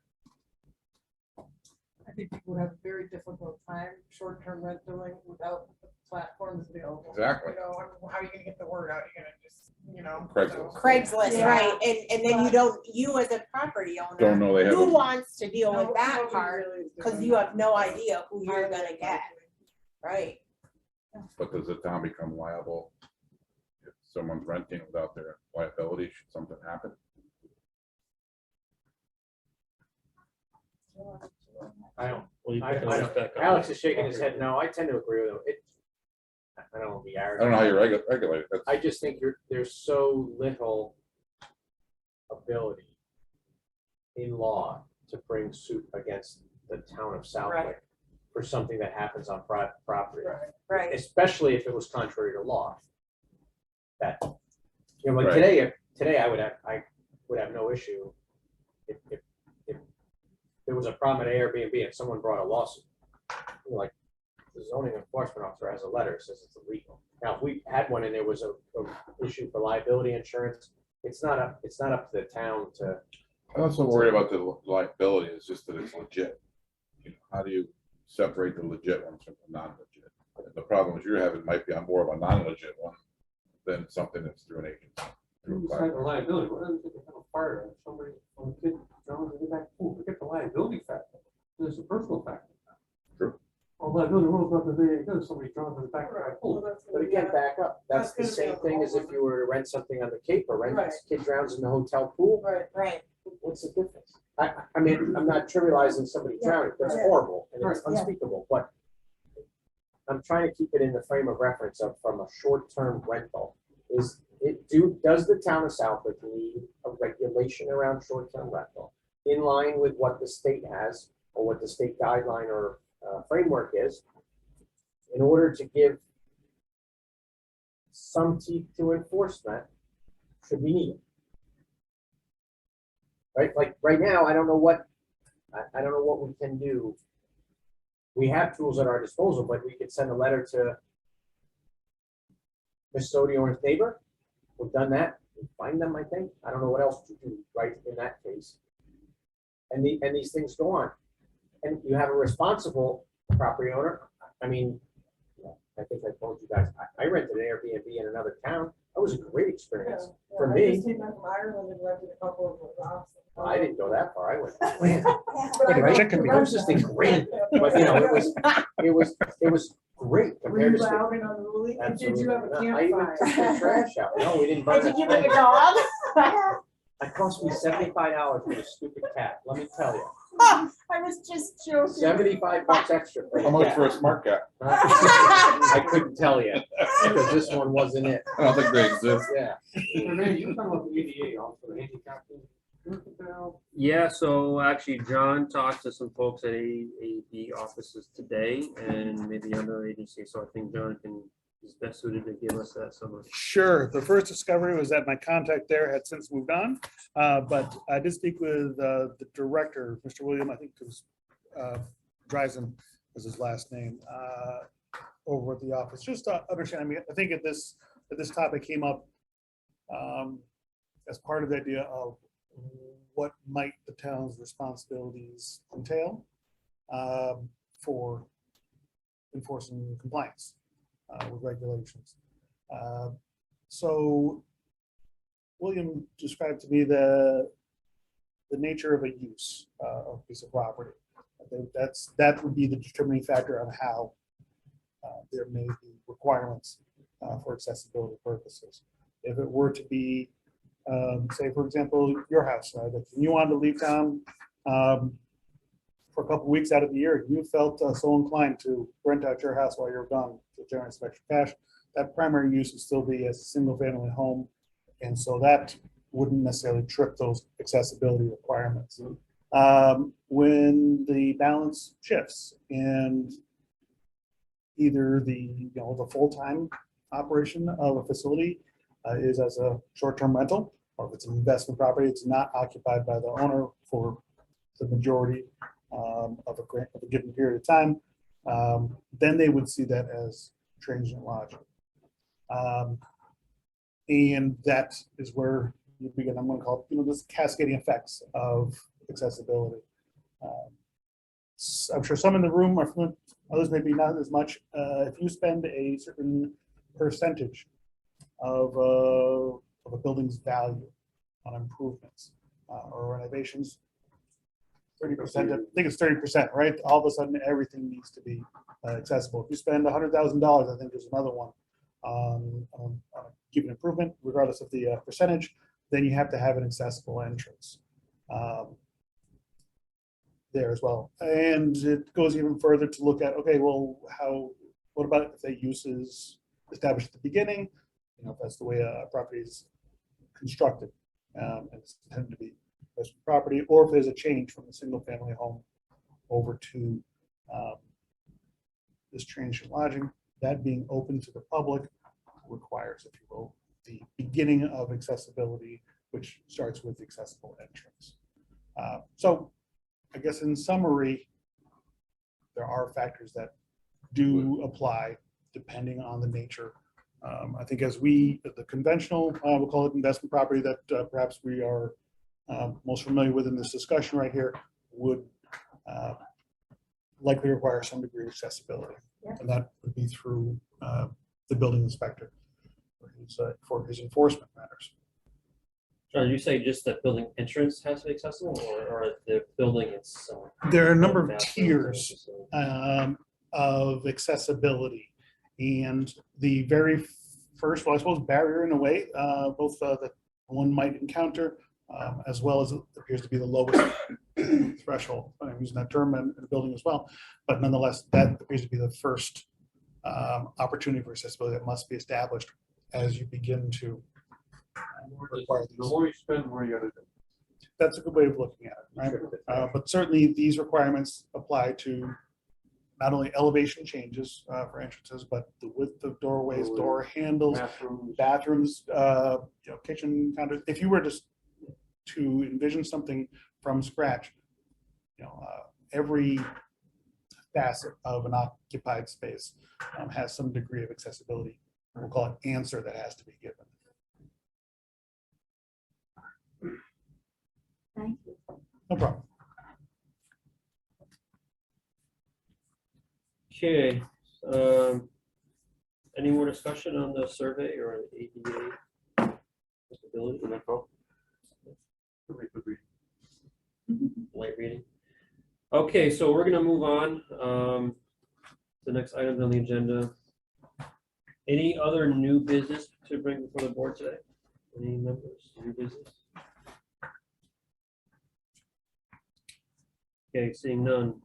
I think people have a very difficult time short-term renting without platforms available. Exactly. You know, how are you gonna get the word out? You're gonna just, you know. Craigslist. Craigslist, Yeah. right, and then you as a property owner. Don't know they have Who a- wants to deal with No- that nobody part, really is because doing you that. have no idea who you're gonna get, right? But does the town become liable if someone's renting without their liability should something happen? I don't. Well, you I put don't. those back on. Alex is shaking his head no. I tend to agree with him. I don't want to be I arrogant. don't know how you regulate it. I just think there's so little ability in law to bring suit against the town of Southwick for something that happens on private property, Right, especially if it was contrary to law. That, like Right. today I would have no issue if there was a problem at Airbnb and someone brought a lawsuit. Like, the zoning enforcement officer has a letter that says it's illegal. Now, if we had one and there was a issue for liability insurance, it's not up to the town to. I'm not so worried about the liability, it's just that it's legit. You know, how do you separate the legit ones from the non-legit? And the problems you're having might be on more of a non-legit one than something that's through an agency. Through a Besides private. the liability, what if they have a fire, and somebody, some kid, drowns in the back pool, forget the liability factor, there's a personal factor. True. Well, liability rules not to be any good, somebody drowns in the back of the pool. But again, back up. That's the That's same gonna be a thing as if whole you were to rent something on the Cape or rent, Right. kid drowns in the hotel pool. Right. Right. What's the difference? I mean, I'm not trivializing somebody drowning, that's Yeah. horrible and it's Yeah. unspeakable, but I'm trying to keep it in the frame of reference of from a short-term rental. Does the town of Southwick need a regulation around short-term rental in line with what the state has or what the state guideline or framework is in order to give some teeth to enforcement? Should we need it? Right, like right now, I don't know what we can do. We have tools at our disposal, but we could send a letter to Miss Sodio's neighbor. We've done that. We find them, I think. I don't know what else to do, right, in that case. And these things go on. And you have a responsible property owner. I mean, I think I told you guys, I rented an Airbnb in another town. That was a great experience. For I me. just came back from Ireland and rented a couple of those. I didn't go that far. I went to Atlanta. But I Right? Chicken I was just in grand, but you know, it was great Were compared you to. loud and unruly? And did you have a Absolutely not. I even campfire? took the trash out. No, we didn't burn Did it. you bring a dog? It cost me $75 for a stupid cat, let me tell you. I was just joking. $75 extra for the How much cat. for a smart cat? I couldn't tell you, because this one wasn't it. I don't think they exist. Yeah. Renee, you were talking about the ADA also, the handicap thing. Yeah, so actually John talked to some folks at AAB offices today and maybe other agency, so I think John is best suited to give us that summary. Sure. The first discovery was that my contact there had since moved on, but I did speak with the director, Mr. William, I think it was Dreisen was his last name, over at the office, just to understand. I mean, I think this topic came up as part of the idea of what might the town's responsibilities entail for enforcing compliance with regulations. So William described to me the nature of a use of a piece of property. That would be the determining factor on how there may be requirements for accessibility purposes. If it were to be, say, for example, your house, that you wanted to leave town for a couple weeks out of the year, you felt so inclined to rent out your house while you're gone to generate some extra cash, that primary use would still be as a single family home. And so that wouldn't necessarily trip those accessibility requirements. When the balance shifts and either the full-time operation of a facility is as a short-term rental, or if it's an investment property, it's not occupied by the owner for the majority of a given period of time, then they would see that as transient lodging. And that is where you begin, I'm going to call it, this cascading effects of accessibility. I'm sure some in the room are familiar, others maybe not as much. If you spend a certain percentage of a building's value on improvements or renovations, 30%, I think it's 30%, right? All of a sudden, everything needs to be accessible. If you spend $100,000, I think there's another one on a given improvement, regardless of the percentage, then you have to have an accessible entrance there as well. And it goes even further to look at, okay, well, what about if the use is established at the beginning? If that's the way a property is constructed, and it's intended to be investment property, or if there's a change from a single family home over to this transient lodging, that being open to the public requires, if you will, the beginning of accessibility, which starts with the accessible entrance. So I guess in summary, there are factors that do apply depending on the nature. I think as the conventional, we'll call it investment property that perhaps we are most familiar with in this discussion right here would likely require some degree of accessibility. Yeah. And that would be through the building inspector for his enforcement matters. John, you say just that building entrance has to be accessible or the building itself? There are a number of Bathrooms, tiers of accessibility. And the very first, well, I suppose barrier in a way, both that one might encounter, as well as it appears to be the lowest threshold. I'm using that term in the building as well. But nonetheless, that appears to be the first opportunity for accessibility that must be established as you begin to require The these. more you spend, the more you gotta do. That's a good way of looking at it, right? But certainly these requirements apply to not only elevation changes for entrances, but the width of doorways, door handles, Bathrooms. bathrooms, kitchen counters. If you were just to envision something from scratch, every facet of an occupied space has some degree of accessibility. We'll call it answer that has to be given. Thank you. No problem. Okay, any more discussion on the survey or the ADA accessibility info? Light reading. Okay, so we're gonna move on. The next item on the agenda. Any other new business to bring before the board today? Any members, new business? Okay, seeing none.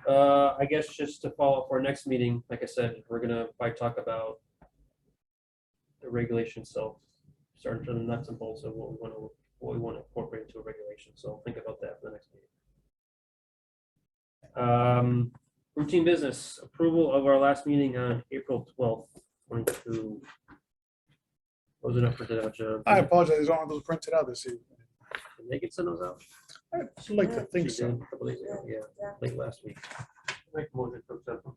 I guess just to follow up for our next meeting, like I said, we're gonna probably talk about the regulation itself, starting from the nuts and bolts of what we want to incorporate into a regulation. So think about that for the next meeting. Routine business, approval of our last meeting on April 12th, 22. Was it up for that, John? I apologize, I don't have those printed out this evening. Did they get sent those out? I'd like to think She so. did a couple days ago, yeah, late last week. Make a motion to accept them.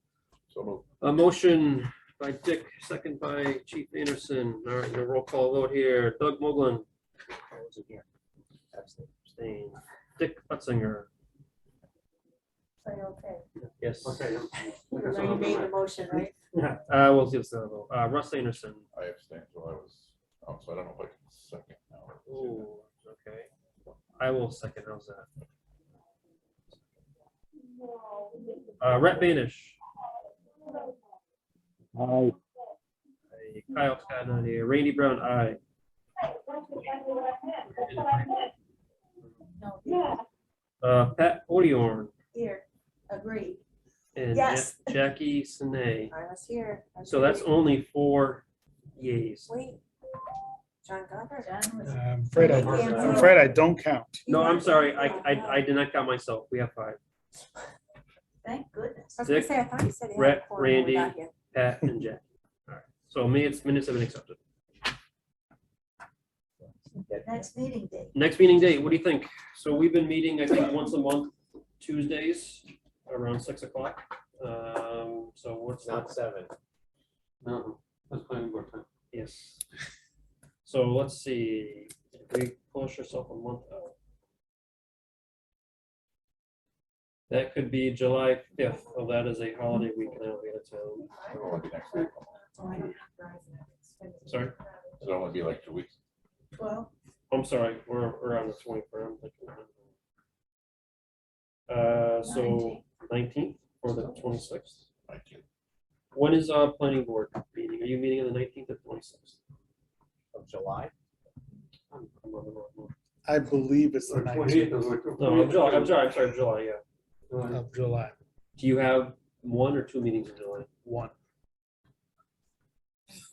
So moved. A motion by Dick, second by Chief Anderson. All right, a roll call vote here. Doug Moglen. I wasn't here. Abstain. Dick Utzinger. Are you okay? Yes. Okay. You made the motion, right? We'll see what's the vote. Russ Anderson. I abstained, so I was, so I don't know if I can second now. Ooh, okay. I will second. How's that? Rhett Banish. Aye. Kyle Scott, not here. Randy Brown, aye. No, Pat Odiorn here, agreed. and Yes. Jackie Sine. I was here. So that's only 4 yeas. Wait. John Goddard. John was. I'm afraid I don't count. No, I'm sorry. I did not count myself. We have 5. Thank goodness. I was gonna Dick, say, I thought you said. you had Rhett, a quorum when we got Randy. here. Pat and Jackie. All right. So minutes have been accepted. Next meeting date. Next meeting date, what do you think? So we've been meeting, I think, once a month, Tuesdays, around 6 o'clock. So what's Not that? 7. No, that's planning board time. Yes. So let's see, if we push ourselves a month out. That could be July 5th. Oh, that is a holiday week and I'll be out of town. It'll only be next week. Sorry? It'll only be like 2 weeks. Well, I'm sorry, we're on the 24th. So 19th or the 26th? Thank you. When is our planning board meeting? Are you meeting on the 19th or 26th? Of July. I'm on the wrong one. I believe it's the Or 28th 19th or No, I'm July, I'm sorry, July, yeah. of July. Do you have 1 or 2 meetings in July? 1.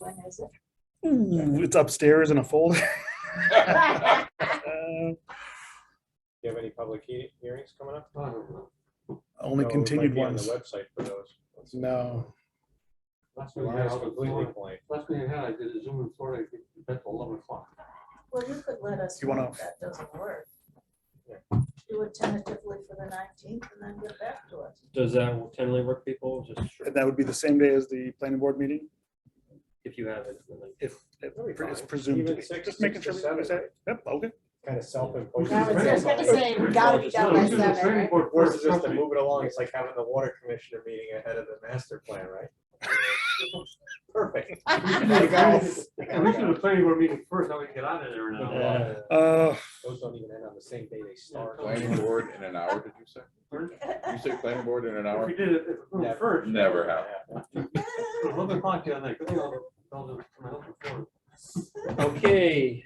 when is it? It's upstairs in a folder. Do you have any public hearings coming up? I don't know. Only No, it might continued be on ones. the website for those. No. Last meeting I July had, is I was completely blank. blank. Last meeting I had, I did a Zoom in Florida, I think that's 11 o'clock. Well, you could let us You know wanna- if that doesn't work. do it tentatively for the 19th and then get back to us. Does that tentatively work, people? Just And that would be the same day as the planning board meeting, if you have it. then, like, if That'll be it's fine. presumed to Even be. six- Just making 6 sure. to we 7, understand. right? Yep, okay. Kind of self-imposed. I was just gonna say, we gotta be done by We should do the 7, planning right? board Or first, just to something. move it along, it's like having the water commissioner meeting ahead of the master plan, right? Perfect. We should do the planning- we should do the planning board meeting first, how we get out of there now. Those don't even end on the same day they start. Planning board in an hour, did you say? You say planning board in an If hour? we did it first. Never happened. 11 o'clock the other night. Good thing I'll do my help before. Okay,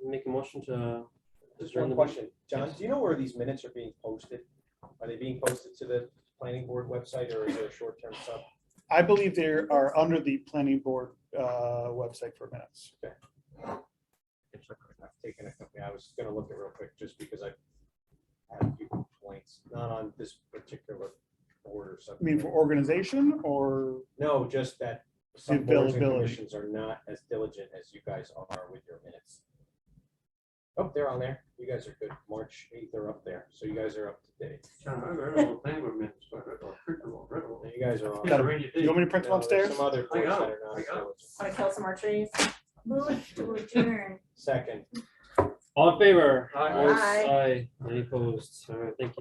make a motion to. Just one question, John, do you know where these minutes are being posted? Are they being posted to the planning board website or is it a short-term sub? I believe they are under the planning board website for minutes. I've taken a couple, I was gonna look at real quick, just because I had a few complaints, not on this particular board or I something. mean, for organization or, No, just that some boards and availability. commissions are not as diligent as you guys are with your minutes. Oh, they're on there. You guys are good. March 8th, they're up there. So you guys are up to date. John, I read all the planning board minutes, but I read all, read all. You guys are on. Yeah, rainy day. you want me to print them No, there's upstairs? some other boards got that it. are not I as got it. diligent. Wanna kill some more trees? Move to adjourn. Second. All in favor? Aye. Aye. Any opposed? All right, thank you.